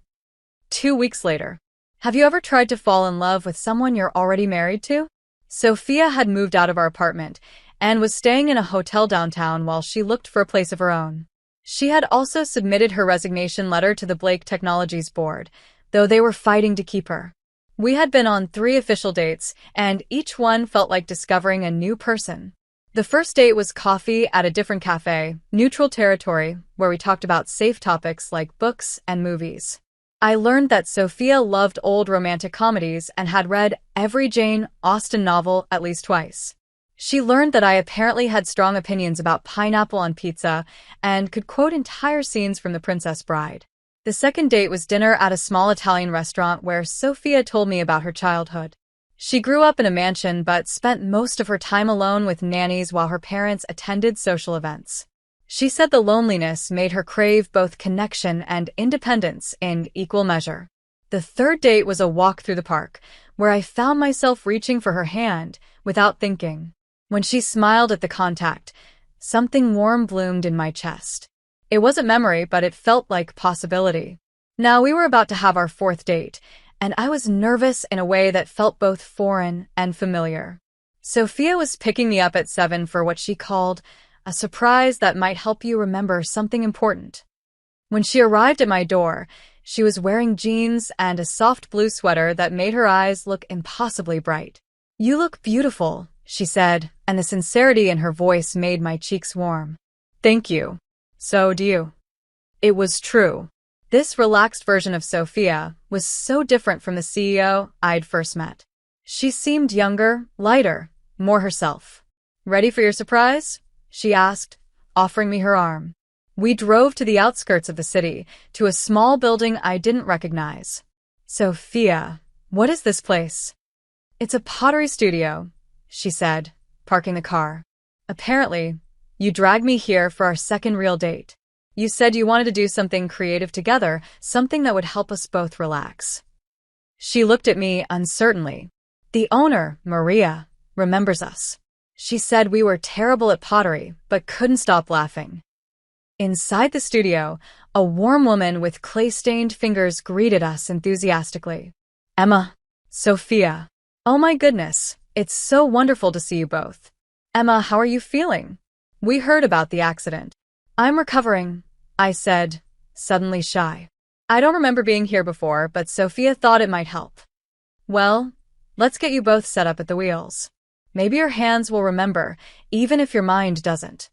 2 weeks later. Have you ever tried to fall in love with someone you're already married to? Sophia had moved out of our apartment and was staying in a hotel downtown while she looked for a place of her own. She had also submitted her resignation letter to the Blake Technologies board, though they were fighting to keep her. We had been on 3 official dates, and each one felt like discovering a new person. The first date was coffee at a different cafe, neutral territory, where we talked about safe topics like books and movies. I learned that Sophia loved old romantic comedies and had read every Jane Austen novel at least twice. She learned that I apparently had strong opinions about pineapple on pizza and could quote entire scenes from The Princess Bride. The second date was dinner at a small Italian restaurant where Sophia told me about her childhood. She grew up in a mansion but spent most of her time alone with nannies while her parents attended social events. She said the loneliness made her crave both connection and independence in equal measure. The third date was a walk through the park, where I found myself reaching for her hand without thinking. When she smiled at the contact, something warm bloomed in my chest. It wasn't memory, but it felt like possibility. Now we were about to have our fourth date, and I was nervous in a way that felt both foreign and familiar. Sophia was picking me up at 7 for what she called a surprise that might help you remember something important. When she arrived at my door, she was wearing jeans and a soft blue sweater that made her eyes look impossibly bright. "You look beautiful," she said, and the sincerity in her voice made my cheeks warm. "Thank you. So do you." It was true. This relaxed version of Sophia was so different from the CEO I'd first met. She seemed younger, lighter, more herself. "Ready for your surprise?" she asked, offering me her arm. We drove to the outskirts of the city, to a small building I didn't recognize. "Sophia, what is this place?" "It's a pottery studio," she said, parking the car. "Apparently, you dragged me here for our second real date. You said you wanted to do something creative together, something that would help us both relax." She looked at me uncertainly. "The owner, Maria, remembers us. She said we were terrible at pottery, but couldn't stop laughing." Inside the studio, a warm woman with clay-stained fingers greeted us enthusiastically. "Emma, Sophia. Oh my goodness, it's so wonderful to see you both. Emma, how are you feeling? We heard about the accident." "I'm recovering," I said, suddenly shy. I don't remember being here before, but Sophia thought it might help. "Well, let's get you both set up at the wheels. Maybe your hands will remember, even if your mind doesn't."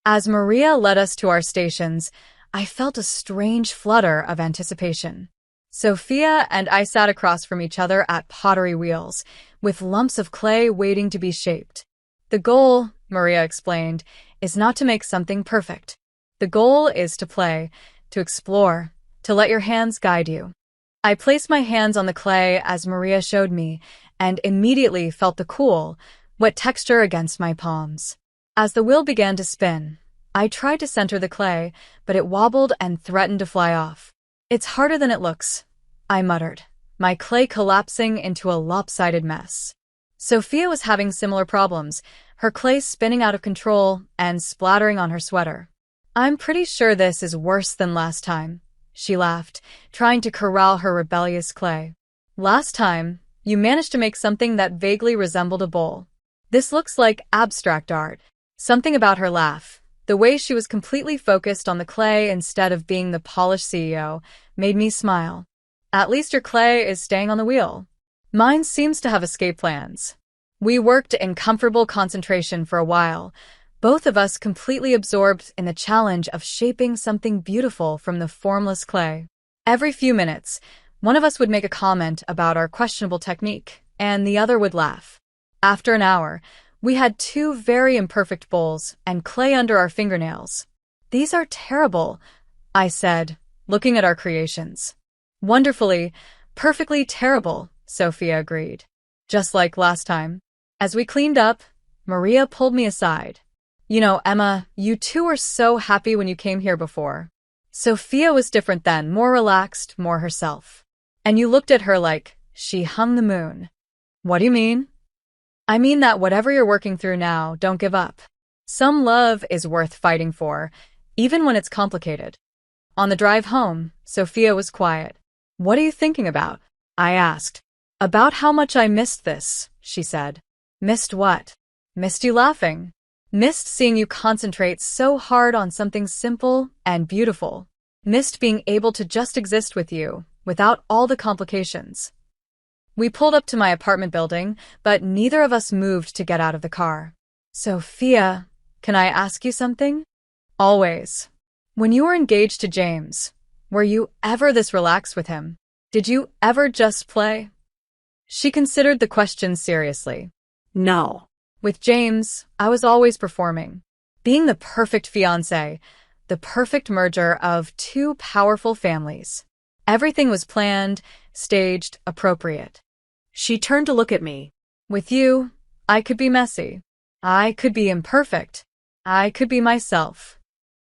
As Maria led us to our stations, I felt a strange flutter of anticipation. Sophia and I sat across from each other at pottery wheels, with lumps of clay waiting to be shaped. "The goal," Maria explained, "is not to make something perfect. The goal is to play, to explore, to let your hands guide you." I placed my hands on the clay as Maria showed me, and immediately felt the cool, wet texture against my palms. As the wheel began to spin, I tried to center the clay, but it wobbled and threatened to fly off. "It's harder than it looks," I muttered, my clay collapsing into a lopsided mess. Sophia was having similar problems, her clay spinning out of control and splattering on her sweater. "I'm pretty sure this is worse than last time," she laughed, trying to corral her rebellious clay. "Last time, you managed to make something that vaguely resembled a bowl. This looks like abstract art." Something about her laugh, the way she was completely focused on the clay instead of being the polished CEO, made me smile. "At least your clay is staying on the wheel. Mine seems to have escape plans." We worked in comfortable concentration for a while, both of us completely absorbed in the challenge of shaping something beautiful from the formless clay. Every few minutes, one of us would make a comment about our questionable technique, and the other would laugh. After an hour, we had 2 very imperfect bowls and clay under our fingernails. "These are terrible," I said, looking at our creations. "Wonderfully, perfectly terrible," Sophia agreed. "Just like last time." As we cleaned up, Maria pulled me aside. "You know, Emma, you two were so happy when you came here before." Sophia was different then, more relaxed, more herself. And you looked at her like she hung the moon. What do you mean? I mean that whatever you're working through now, don't give up. Some love is worth fighting for, even when it's complicated. On the drive home, Sophia was quiet. What are you thinking about? I asked. About how much I missed this, she said. Missed what? Missed you laughing. Missed seeing you concentrate so hard on something simple and beautiful. Missed being able to just exist with you, without all the complications. We pulled up to my apartment building, but neither of us moved to get out of the car. Sophia, can I ask you something? Always. When you were engaged to James, were you ever this relaxed with him? Did you ever just play? She considered the question seriously. No. With James, I was always performing. Being the perfect fiancé, the perfect merger of two powerful families. Everything was planned, staged, appropriate. She turned to look at me. With you, I could be messy. I could be imperfect. I could be myself.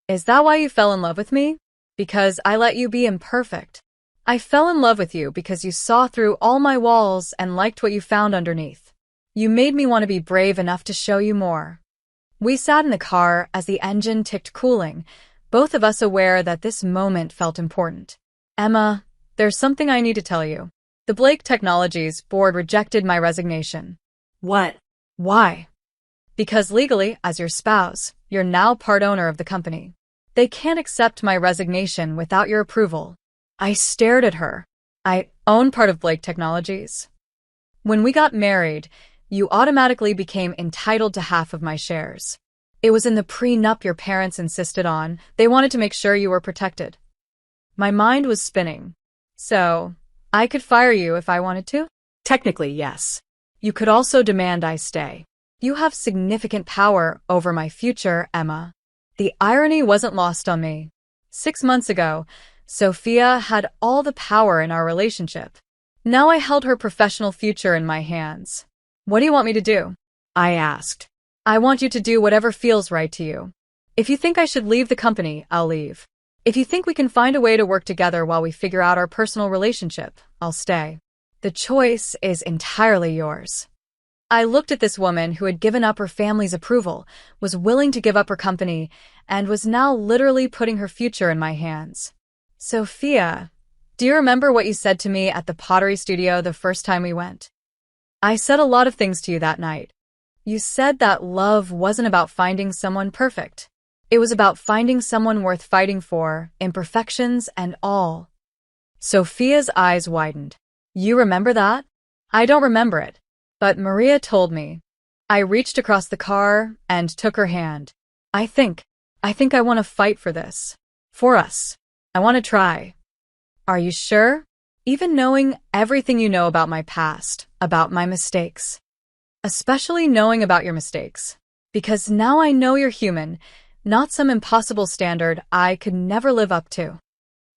Is that why you fell in love with me? Because I let you be imperfect. I fell in love with you because you saw through all my walls and liked what you found underneath. You made me want to be brave enough to show you more. We sat in the car as the engine ticked cooling, both of us aware that this moment felt important. Emma, there's something I need to tell you. The Blake Technologies board rejected my resignation. What? Why? Because legally, as your spouse, you're now part owner of the company. They can't accept my resignation without your approval. I stared at her. I own part of Blake Technologies. When we got married, you automatically became entitled to half of my shares. It was in the prenup your parents insisted on. They wanted to make sure you were protected. My mind was spinning. So, I could fire you if I wanted to? Technically, yes. You could also demand I stay. You have significant power over my future, Emma. The irony wasn't lost on me. 6 months ago, Sophia had all the power in our relationship. Now I held her professional future in my hands. What do you want me to do? I asked. I want you to do whatever feels right to you. If you think I should leave the company, I'll leave. If you think we can find a way to work together while we figure out our personal relationship, I'll stay. The choice is entirely yours. I looked at this woman who had given up her family's approval, was willing to give up her company, and was now literally putting her future in my hands. Sophia, do you remember what you said to me at the pottery studio the first time we went? I said a lot of things to you that night. You said that love wasn't about finding someone perfect. It was about finding someone worth fighting for, imperfections and all. Sophia's eyes widened. You remember that? I don't remember it, but Maria told me. I reached across the car and took her hand. I think I want to fight for this. For us. I want to try. Are you sure? Even knowing everything you know about my past, about my mistakes. Especially knowing about your mistakes. Because now I know you're human, not some impossible standard I could never live up to.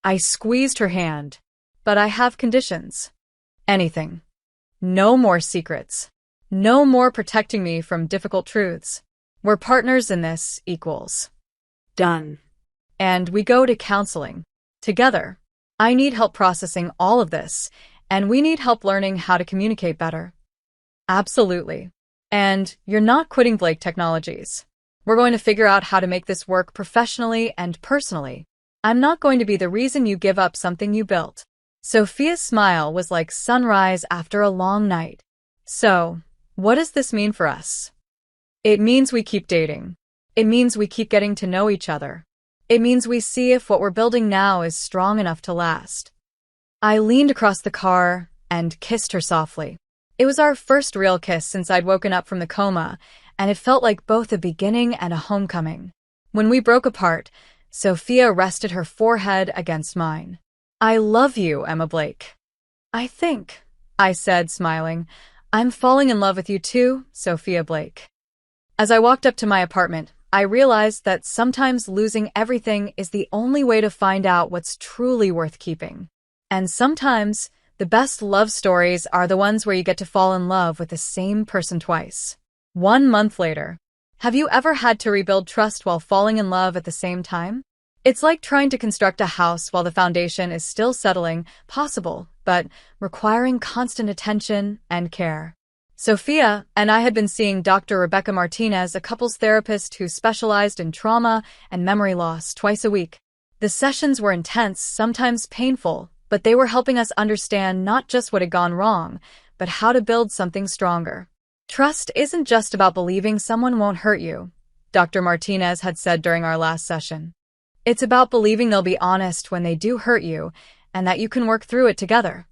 I squeezed her hand. But I have conditions. Anything. No more secrets. No more protecting me from difficult truths. We're partners in this, equals. Done. And we go to counseling. Together. I need help processing all of this, and we need help learning how to communicate better. Absolutely. And you're not quitting Blake Technologies. We're going to figure out how to make this work professionally and personally. I'm not going to be the reason you give up something you built. Sophia's smile was like sunrise after a long night. So, what does this mean for us? It means we keep dating. It means we keep getting to know each other. It means we see if what we're building now is strong enough to last. I leaned across the car and kissed her softly. It was our first real kiss since I'd woken up from the coma, and it felt like both a beginning and a homecoming. When we broke apart, Sophia rested her forehead against mine. I love you, Emma Blake. I think, I said, smiling, I'm falling in love with you too, Sophia Blake. As I walked up to my apartment, I realized that sometimes losing everything is the only way to find out what's truly worth keeping. And sometimes, the best love stories are the ones where you get to fall in love with the same person twice. 1 month later. Have you ever had to rebuild trust while falling in love at the same time? It's like trying to construct a house while the foundation is still settling, possible, but requiring constant attention and care. Sophia and I had been seeing Dr. Rebecca Martinez, a couples therapist who specialized in trauma and memory loss, twice a week. The sessions were intense, sometimes painful, but they were helping us understand not just what had gone wrong, but how to build something stronger. Trust isn't just about believing someone won't hurt you, Dr. Martinez had said during our last session. It's about believing they'll be honest when they do hurt you, and that you can work through it together.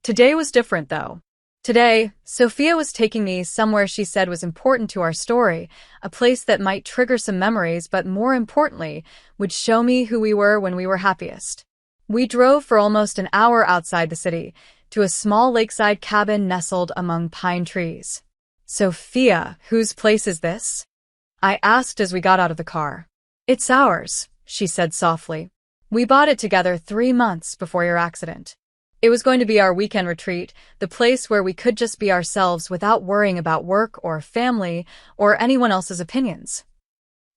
Today was different, though. Today, Sophia was taking me somewhere she said was important to our story, a place that might trigger some memories, but more importantly, would show me who we were when we were happiest. We drove for almost an hour outside the city, to a small lakeside cabin nestled among pine trees. Sophia, whose place is this? I asked as we got out of the car. It's ours, she said softly. We bought it together 3 months before your accident. It was going to be our weekend retreat, the place where we could just be ourselves without worrying about work or family or anyone else's opinions.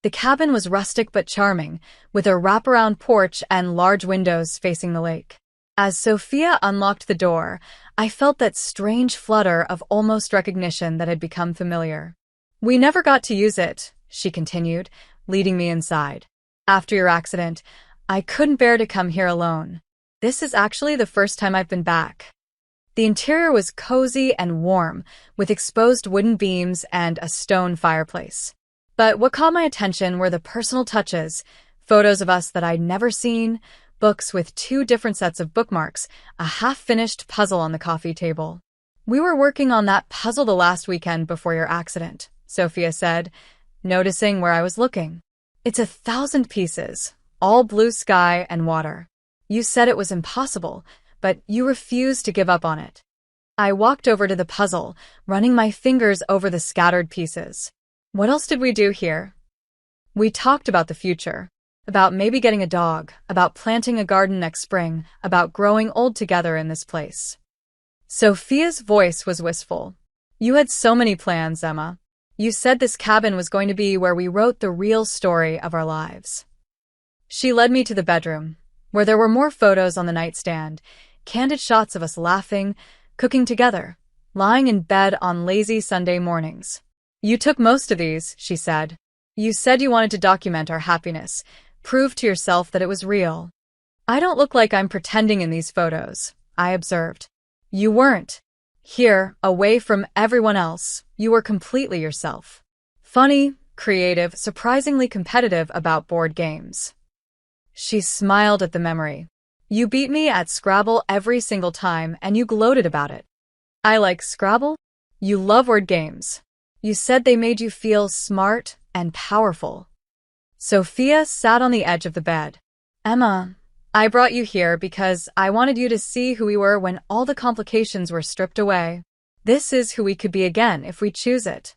The cabin was rustic but charming, with a wraparound porch and large windows facing the lake. As Sophia unlocked the door, I felt that strange flutter of almost recognition that had become familiar. We never got to use it, she continued, leading me inside. After your accident, I couldn't bear to come here alone. This is actually the first time I've been back. The interior was cozy and warm, with exposed wooden beams and a stone fireplace. But what caught my attention were the personal touches, photos of us that I'd never seen, books with 2 different sets of bookmarks, a half-finished puzzle on the coffee table. We were working on that puzzle the last weekend before your accident, Sophia said, noticing where I was looking. It's 1,000 pieces, all blue sky and water. You said it was impossible, but you refused to give up on it. I walked over to the puzzle, running my fingers over the scattered pieces. What else did we do here? We talked about the future, about maybe getting a dog, about planting a garden next spring, about growing old together in this place. Sophia's voice was wistful. You had so many plans, Emma. You said this cabin was going to be where we wrote the real story of our lives. She led me to the bedroom, where there were more photos on the nightstand, candid shots of us laughing, cooking together, lying in bed on lazy Sunday mornings. You took most of these, she said. You said you wanted to document our happiness, prove to yourself that it was real. I don't look like I'm pretending in these photos, I observed. You weren't. Here, away from everyone else, you were completely yourself. Funny, creative, surprisingly competitive about board games. She smiled at the memory. You beat me at Scrabble every single time, and you gloated about it. I like Scrabble? You love word games. You said they made you feel smart and powerful. Sophia sat on the edge of the bed. Emma, I brought you here because I wanted you to see who we were when all the complications were stripped away. This is who we could be again if we choose it.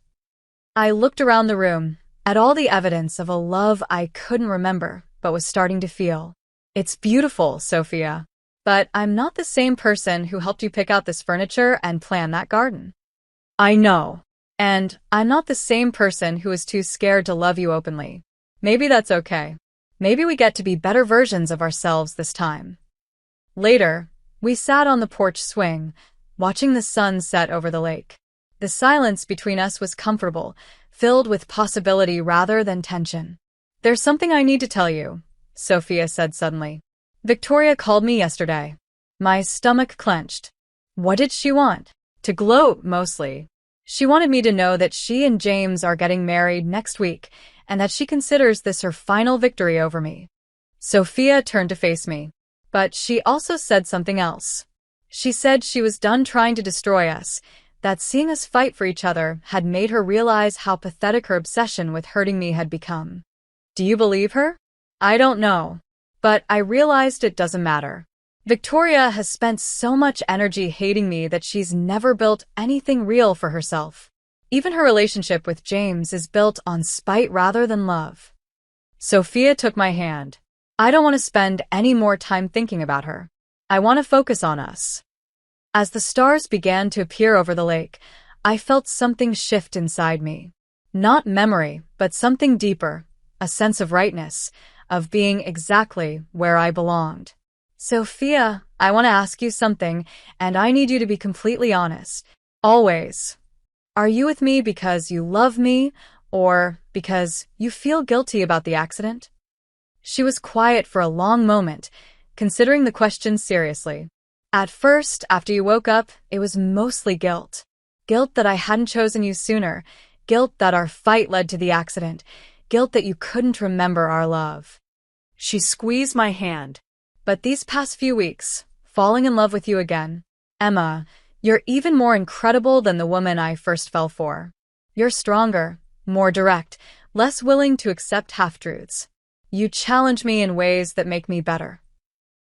I looked around the room, at all the evidence of a love I couldn't remember, but was starting to feel. It's beautiful, Sophia. But I'm not the same person who helped you pick out this furniture and plan that garden. I know. And I'm not the same person who is too scared to love you openly. Maybe that's okay. Maybe we get to be better versions of ourselves this time. Later, we sat on the porch swing, watching the sun set over the lake. The silence between us was comfortable, filled with possibility rather than tension. There's something I need to tell you, Sophia said suddenly. Victoria called me yesterday. My stomach clenched. What did she want? To gloat, mostly. She wanted me to know that she and James are getting married next week, and that she considers this her final victory over me. Sophia turned to face me. But she also said something else. She said she was done trying to destroy us, that seeing us fight for each other had made her realize how pathetic her obsession with hurting me had become. Do you believe her? I don't know. But I realized it doesn't matter. Victoria has spent so much energy hating me that she's never built anything real for herself. Even her relationship with James is built on spite rather than love. Sophia took my hand. I don't want to spend any more time thinking about her. I want to focus on us. As the stars began to appear over the lake, I felt something shift inside me. Not memory, but something deeper, a sense of rightness, of being exactly where I belonged. Sophia, I want to ask you something, and I need you to be completely honest. Always. Are you with me because you love me, or because you feel guilty about the accident? She was quiet for a long moment, considering the question seriously. At first, after you woke up, it was mostly guilt. Guilt that I hadn't chosen you sooner, guilt that our fight led to the accident, guilt that you couldn't remember our love. She squeezed my hand. But these past few weeks, falling in love with you again, Emma, you're even more incredible than the woman I first fell for. You're stronger, more direct, less willing to accept half-truths. You challenge me in ways that make me better.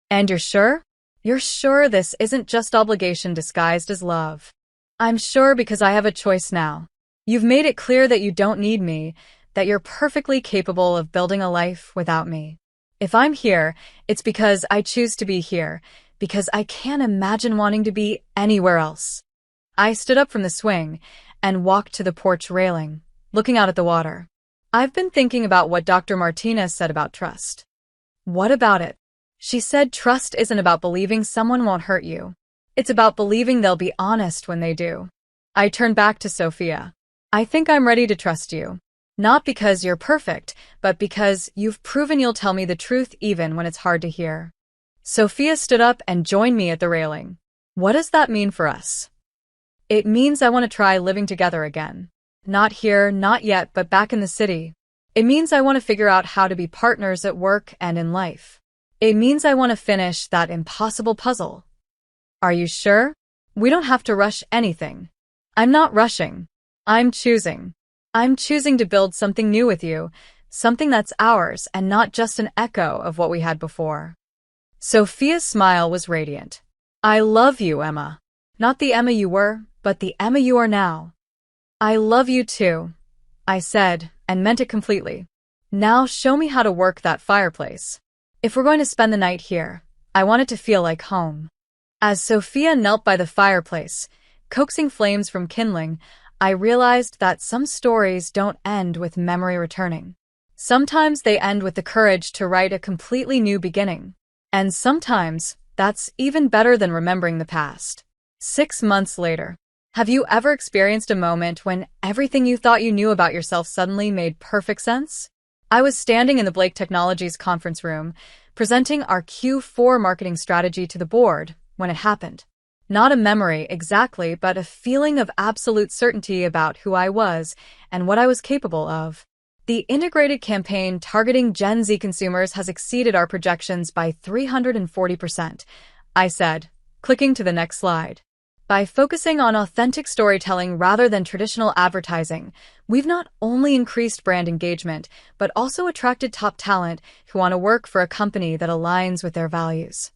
And you're sure? You're sure this isn't just obligation disguised as love. I'm sure because I have a choice now. You've made it clear that you don't need me, that you're perfectly capable of building a life without me. If I'm here, it's because I choose to be here, because I can't imagine wanting to be anywhere else. I stood up from the swing and walked to the porch railing, looking out at the water. I've been thinking about what Dr. Martinez said about trust. What about it? She said trust isn't about believing someone won't hurt you. It's about believing they'll be honest when they do. I turned back to Sophia. I think I'm ready to trust you. Not because you're perfect, but because you've proven you'll tell me the truth even when it's hard to hear. Sophia stood up and joined me at the railing. What does that mean for us? It means I want to try living together again. Not here, not yet, but back in the city. It means I want to figure out how to be partners at work and in life. It means I want to finish that impossible puzzle. Are you sure? We don't have to rush anything. I'm not rushing. I'm choosing. I'm choosing to build something new with you, something that's ours and not just an echo of what we had before. Sophia's smile was radiant. I love you, Emma. Not the Emma you were, but the Emma you are now. I love you too, I said, and meant it completely. Now show me how to work that fireplace. If we're going to spend the night here, I want it to feel like home. As Sophia knelt by the fireplace, coaxing flames from kindling, I realized that some stories don't end with memory returning. Sometimes they end with the courage to write a completely new beginning. And sometimes that's even better than remembering the past. 6 months later, have you ever experienced a moment when everything you thought you knew about yourself suddenly made perfect sense? I was standing in the Blake Technologies conference room, presenting our Q4 marketing strategy to the board when it happened. Not a memory exactly, but a feeling of absolute certainty about who I was and what I was capable of. The integrated campaign targeting Gen Z consumers has exceeded our projections by 340%, I said, clicking to the next slide. By focusing on authentic storytelling rather than traditional advertising, we've not only increased brand engagement, but also attracted top talent who want to work for a company that aligns with their values.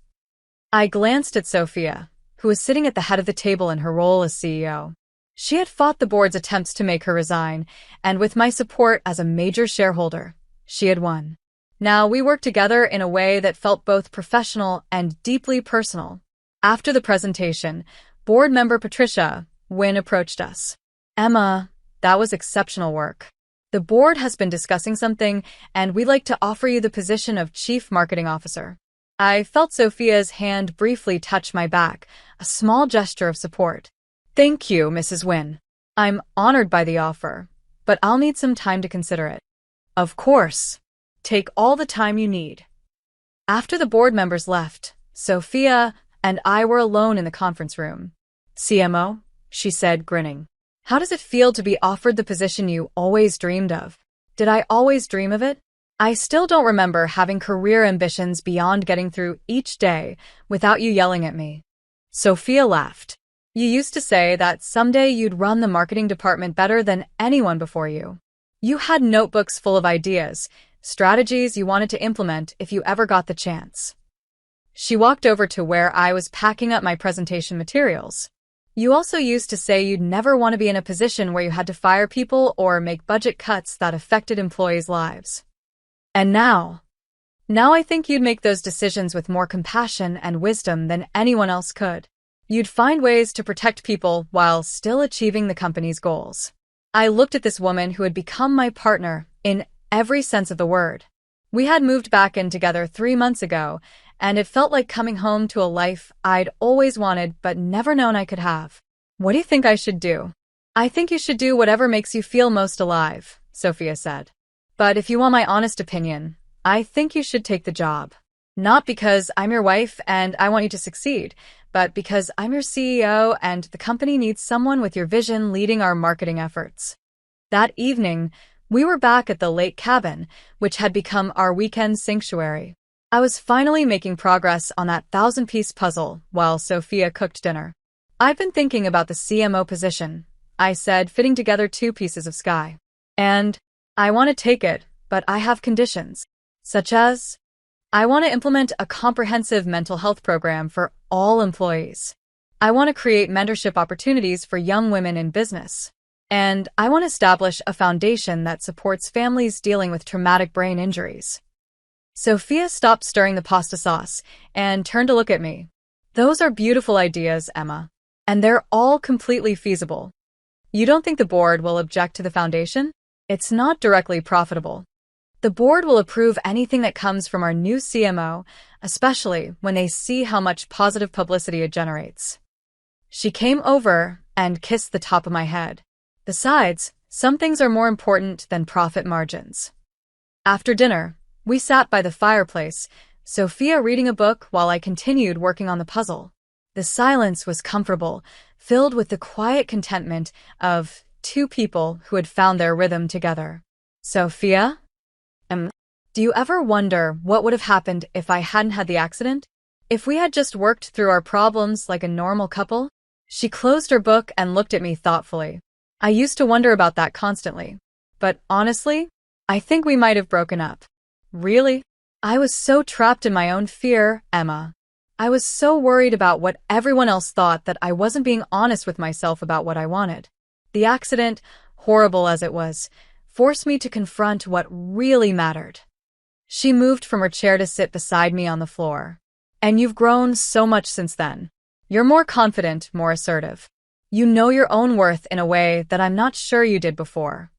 I glanced at Sophia, who was sitting at the head of the table in her role as CEO. She had fought the board's attempts to make her resign, and with my support as a major shareholder, she had won. Now we worked together in a way that felt both professional and deeply personal. After the presentation, board member Patricia Wynn approached us. Emma, that was exceptional work. The board has been discussing something, and we'd like to offer you the position of Chief Marketing Officer. I felt Sophia's hand briefly touch my back, a small gesture of support. Thank you, Mrs. Wynn. I'm honored by the offer, but I'll need some time to consider it. Of course. Take all the time you need. After the board members left, Sophia and I were alone in the conference room. CMO, she said, grinning. How does it feel to be offered the position you always dreamed of? Did I always dream of it? I still don't remember having career ambitions beyond getting through each day without you yelling at me. Sophia laughed. You used to say that someday you'd run the marketing department better than anyone before you. You had notebooks full of ideas, strategies you wanted to implement if you ever got the chance. She walked over to where I was packing up my presentation materials. You also used to say you'd never want to be in a position where you had to fire people or make budget cuts that affected employees' lives. And now I think you'd make those decisions with more compassion and wisdom than anyone else could. You'd find ways to protect people while still achieving the company's goals. I looked at this woman who had become my partner in every sense of the word. We had moved back in together 3 months ago, and it felt like coming home to a life I'd always wanted but never known I could have. What do you think I should do? I think you should do whatever makes you feel most alive, Sophia said. But if you want my honest opinion, I think you should take the job. Not because I'm your wife and I want you to succeed, but because I'm your CEO and the company needs someone with your vision leading our marketing efforts. That evening, we were back at the lake cabin, which had become our weekend sanctuary. I was finally making progress on that 1,000-piece puzzle while Sophia cooked dinner. I've been thinking about the CMO position, I said, fitting together 2 pieces of sky. And I want to take it, but I have conditions, such as I want to implement a comprehensive mental health program for all employees. I want to create mentorship opportunities for young women in business. And I want to establish a foundation that supports families dealing with traumatic brain injuries. Sophia stopped stirring the pasta sauce and turned to look at me. Those are beautiful ideas, Emma. And they're all completely feasible. You don't think the board will object to the foundation? It's not directly profitable. The board will approve anything that comes from our new CMO, especially when they see how much positive publicity it generates. She came over and kissed the top of my head. Besides, some things are more important than profit margins. After dinner, we sat by the fireplace, Sophia reading a book while I continued working on the puzzle. The silence was comfortable, filled with the quiet contentment of 2 people who had found their rhythm together. Sophia? Do you ever wonder what would have happened if I hadn't had the accident? If we had just worked through our problems like a normal couple? She closed her book and looked at me thoughtfully. I used to wonder about that constantly. But honestly, I think we might have broken up. Really? I was so trapped in my own fear, Emma. I was so worried about what everyone else thought that I wasn't being honest with myself about what I wanted. The accident, horrible as it was, forced me to confront what really mattered. She moved from her chair to sit beside me on the floor. And you've grown so much since then. You're more confident, more assertive. You know your own worth in a way that I'm not sure you did before.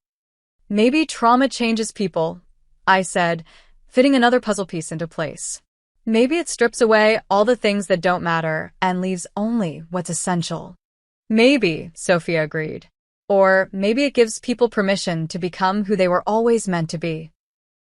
Maybe trauma changes people, I said, fitting another puzzle piece into place. Maybe it strips away all the things that don't matter and leaves only what's essential. Maybe, Sophia agreed. Or maybe it gives people permission to become who they were always meant to be.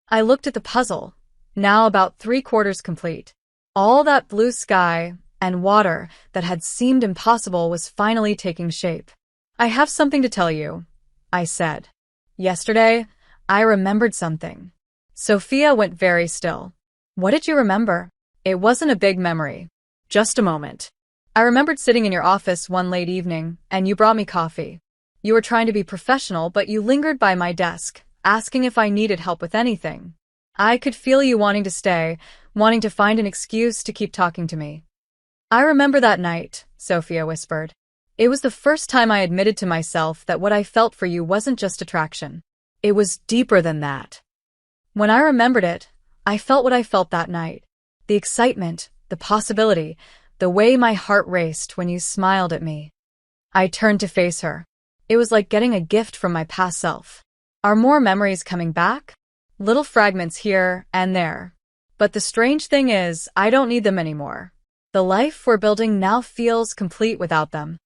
I looked at the puzzle, now about 3/4 complete. All that blue sky and water that had seemed impossible was finally taking shape. I have something to tell you, I said. Yesterday, I remembered something. Sophia went very still. What did you remember? It wasn't a big memory. Just a moment. I remembered sitting in your office one late evening, and you brought me coffee. You were trying to be professional, but you lingered by my desk, asking if I needed help with anything. I could feel you wanting to stay, wanting to find an excuse to keep talking to me. I remember that night, Sophia whispered. It was the first time I admitted to myself that what I felt for you wasn't just attraction. It was deeper than that. When I remembered it, I felt what I felt that night. The excitement, the possibility, the way my heart raced when you smiled at me. I turned to face her. It was like getting a gift from my past self. Are more memories coming back? Little fragments here and there. But the strange thing is, I don't need them anymore. The life we're building now feels complete without them.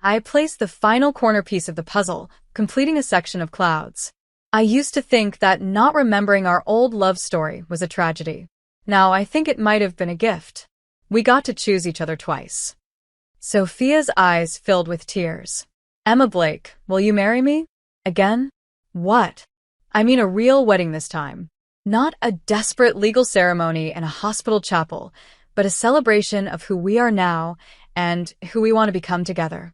I placed the final corner piece of the puzzle, completing a section of clouds. I used to think that not remembering our old love story was a tragedy. Now I think it might have been a gift. We got to choose each other twice. Sophia's eyes filled with tears. Emma Blake, will you marry me? Again? What? I mean a real wedding this time. Not a desperate legal ceremony in a hospital chapel, but a celebration of who we are now and who we want to become together.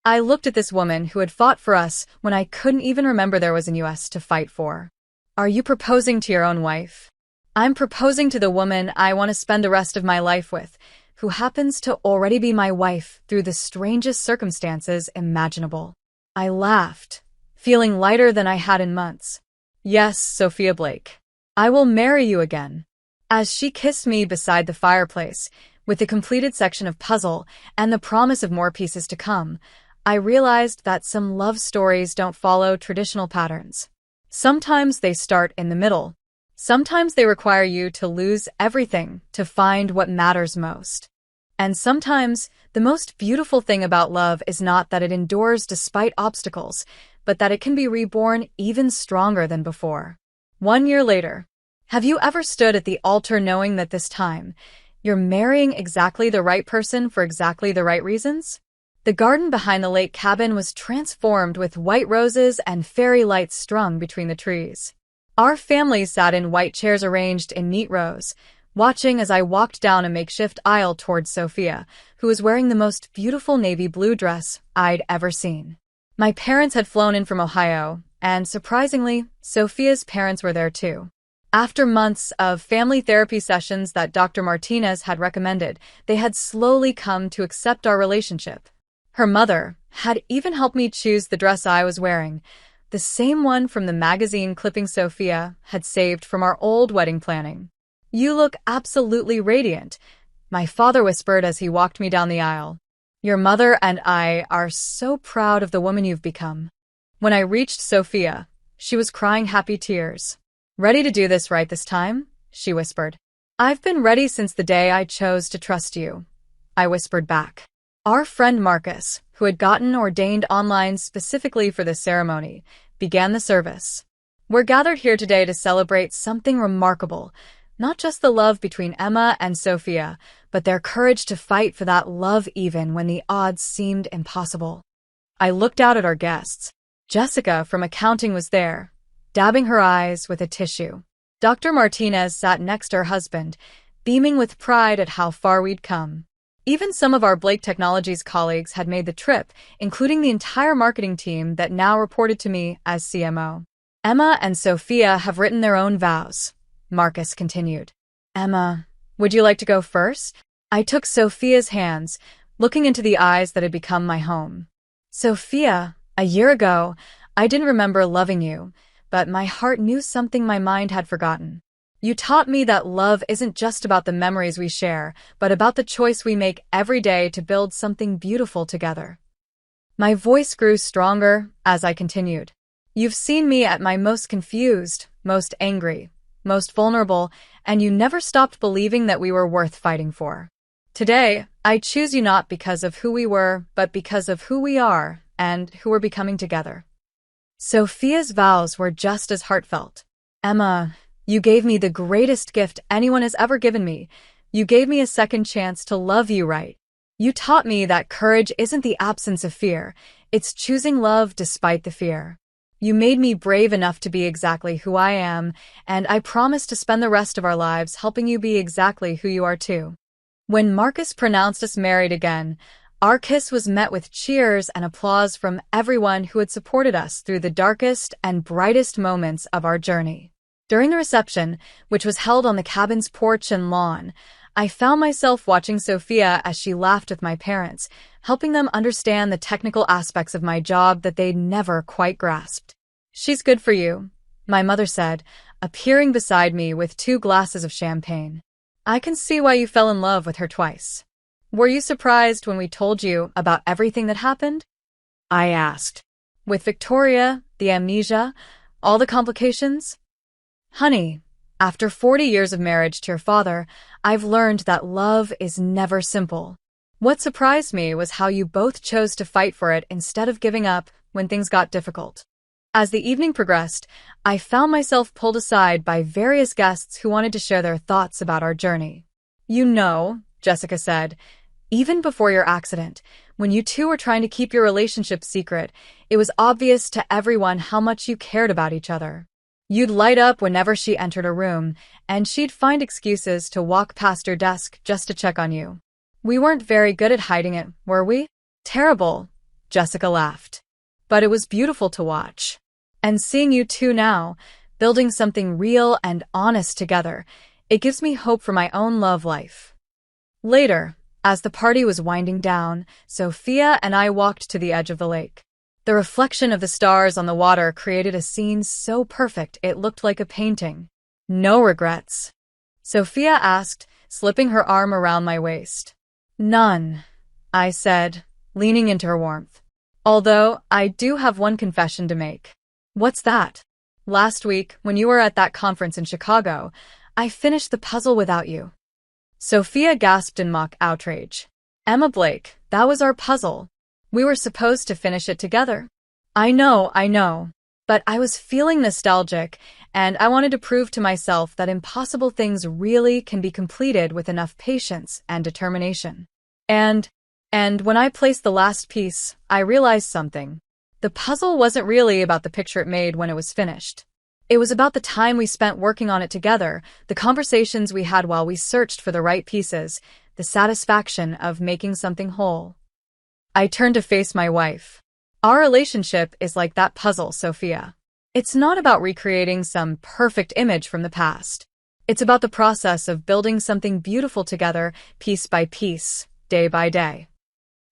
I looked at this woman who had fought for us when I couldn't even remember there was an US to fight for. Are you proposing to your own wife? I'm proposing to the woman I want to spend the rest of my life with, who happens to already be my wife through the strangest circumstances imaginable. I laughed, feeling lighter than I had in months. Yes, Sophia Blake. I will marry you again. As she kissed me beside the fireplace, with the completed section of puzzle and the promise of more pieces to come, I realized that some love stories don't follow traditional patterns. Sometimes they start in the middle. Sometimes they require you to lose everything to find what matters most. And sometimes, the most beautiful thing about love is not that it endures despite obstacles, but that it can be reborn even stronger than before. 1 year later, have you ever stood at the altar knowing that this time, you're marrying exactly the right person for exactly the right reasons? The garden behind the lake cabin was transformed with white roses and fairy lights strung between the trees. Our family sat in white chairs arranged in neat rows, watching as I walked down a makeshift aisle towards Sophia, who was wearing the most beautiful navy blue dress I'd ever seen. My parents had flown in from Ohio, and surprisingly, Sophia's parents were there too. After months of family therapy sessions that Dr. Martinez had recommended, they had slowly come to accept our relationship. Her mother had even helped me choose the dress I was wearing, the same one from the magazine clipping Sophia had saved from our old wedding planning. "You look absolutely radiant," my father whispered as he walked me down the aisle. "Your mother and I are so proud of the woman you've become." When I reached Sophia, she was crying happy tears. "Ready to do this right this time?" she whispered. "I've been ready since the day I chose to trust you," I whispered back. Our friend Marcus, who had gotten ordained online specifically for this ceremony, began the service. "We're gathered here today to celebrate something remarkable, not just the love between Emma and Sophia, but their courage to fight for that love even when the odds seemed impossible." I looked out at our guests. Jessica from accounting was there, dabbing her eyes with a tissue. Dr. Martinez sat next to her husband, beaming with pride at how far we'd come. Even some of our Blake Technologies colleagues had made the trip, including the entire marketing team that now reported to me as CMO. "Emma and Sophia have written their own vows," Marcus continued. "Emma, would you like to go first?" I took Sophia's hands, looking into the eyes that had become my home. "Sophia, a year ago, I didn't remember loving you, but my heart knew something my mind had forgotten. You taught me that love isn't just about the memories we share, but about the choice we make every day to build something beautiful together." My voice grew stronger as I continued. "You've seen me at my most confused, most angry, most vulnerable, and you never stopped believing that we were worth fighting for. Today, I choose you not because of who we were, but because of who we are and who we're becoming together." Sophia's vows were just as heartfelt. "Emma, you gave me the greatest gift anyone has ever given me. You gave me a second chance to love you right. You taught me that courage isn't the absence of fear, it's choosing love despite the fear. You made me brave enough to be exactly who I am, and I promise to spend the rest of our lives helping you be exactly who you are too." When Marcus pronounced us married again, our kiss was met with cheers and applause from everyone who had supported us through the darkest and brightest moments of our journey. During the reception, which was held on the cabin's porch and lawn, I found myself watching Sophia as she laughed with my parents, helping them understand the technical aspects of my job that they'd never quite grasped. "She's good for you," my mother said, appearing beside me with 2 glasses of champagne. "I can see why you fell in love with her twice." "Were you surprised when we told you about everything that happened?" I asked. "With Victoria, the amnesia, all the complications?" "Honey, after 40 years of marriage to your father, I've learned that love is never simple. What surprised me was how you both chose to fight for it instead of giving up when things got difficult." As the evening progressed, I found myself pulled aside by various guests who wanted to share their thoughts about our journey. "You know," Jessica said, "even before your accident, when you two were trying to keep your relationship secret, it was obvious to everyone how much you cared about each other. You'd light up whenever she entered a room, and she'd find excuses to walk past your desk just to check on you. We weren't very good at hiding it, were we?" "Terrible," Jessica laughed. "But it was beautiful to watch. And seeing you two now, building something real and honest together, it gives me hope for my own love life." Later, as the party was winding down, Sophia and I walked to the edge of the lake. The reflection of the stars on the water created a scene so perfect it looked like a painting. "No regrets?" Sophia asked, slipping her arm around my waist. "None," I said, leaning into her warmth. "Although I do have one confession to make." "What's that?" Last week, when you were at that conference in Chicago, I finished the puzzle without you. Sophia gasped in mock outrage. Emma Blake, that was our puzzle. We were supposed to finish it together. I know. But I was feeling nostalgic, and I wanted to prove to myself that impossible things really can be completed with enough patience and determination. And when I placed the last piece, I realized something. The puzzle wasn't really about the picture it made when it was finished. It was about the time we spent working on it together, the conversations we had while we searched for the right pieces, the satisfaction of making something whole. I turned to face my wife. Our relationship is like that puzzle, Sophia. It's not about recreating some perfect image from the past. It's about the process of building something beautiful together, piece by piece, day by day.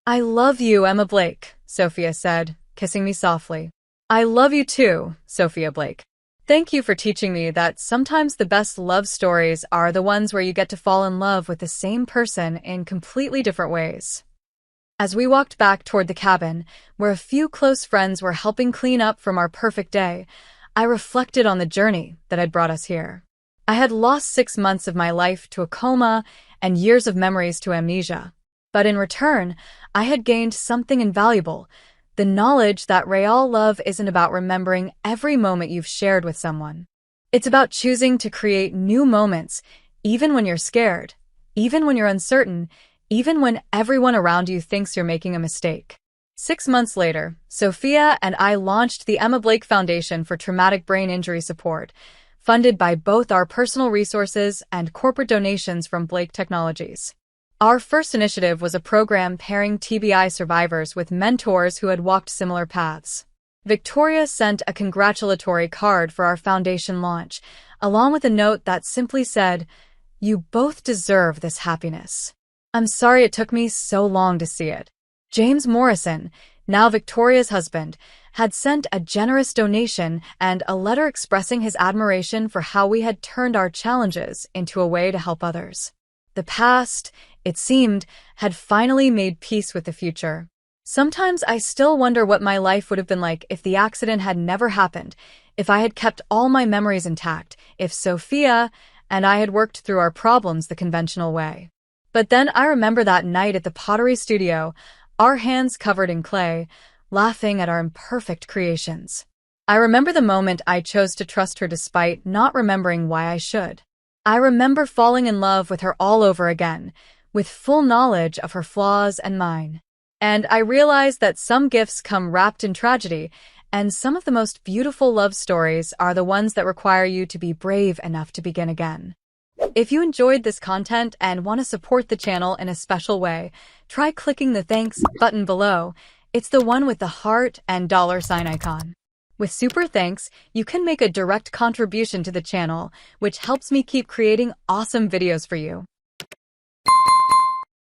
I love you, Emma Blake, Sophia said, kissing me softly. I love you too, Sophia Blake. Thank you for teaching me that sometimes the best love stories are the ones where you get to fall in love with the same person in completely different ways. As we walked back toward the cabin, where a few close friends were helping clean up from our perfect day, I reflected on the journey that had brought us here. I had lost 6 months of my life to a coma and years of memories to amnesia. But in return, I had gained something invaluable, the knowledge that real love isn't about remembering every moment you've shared with someone. It's about choosing to create new moments, even when you're scared, even when you're uncertain, even when everyone around you thinks you're making a mistake. 6 months later, Sophia and I launched the Emma Blake Foundation for Traumatic Brain Injury Support, funded by both our personal resources and corporate donations from Blake Technologies. Our first initiative was a program pairing TBI survivors with mentors who had walked similar paths. Victoria sent a congratulatory card for our foundation launch, along with a note that simply said, "You both deserve this happiness." I'm sorry it took me so long to see it. James Morrison, now Victoria's husband, had sent a generous donation and a letter expressing his admiration for how we had turned our challenges into a way to help others. The past, it seemed, had finally made peace with the future. Sometimes I still wonder what my life would have been like if the accident had never happened, if I had kept all my memories intact, if Sophia and I had worked through our problems the conventional way. But then I remember that night at the pottery studio, our hands covered in clay, laughing at our imperfect creations. I remember the moment I chose to trust her despite not remembering why I should. I remember falling in love with her all over again, with full knowledge of her flaws and mine. And I realized that some gifts come wrapped in tragedy, and some of the most beautiful love stories are the ones that require you to be brave enough to begin again. If you enjoyed this content and want to support the channel in a special way, try clicking the thanks button below. It's the one with the heart and $sign icon. With super thanks, you can make a direct contribution to the channel, which helps me keep creating awesome videos for you.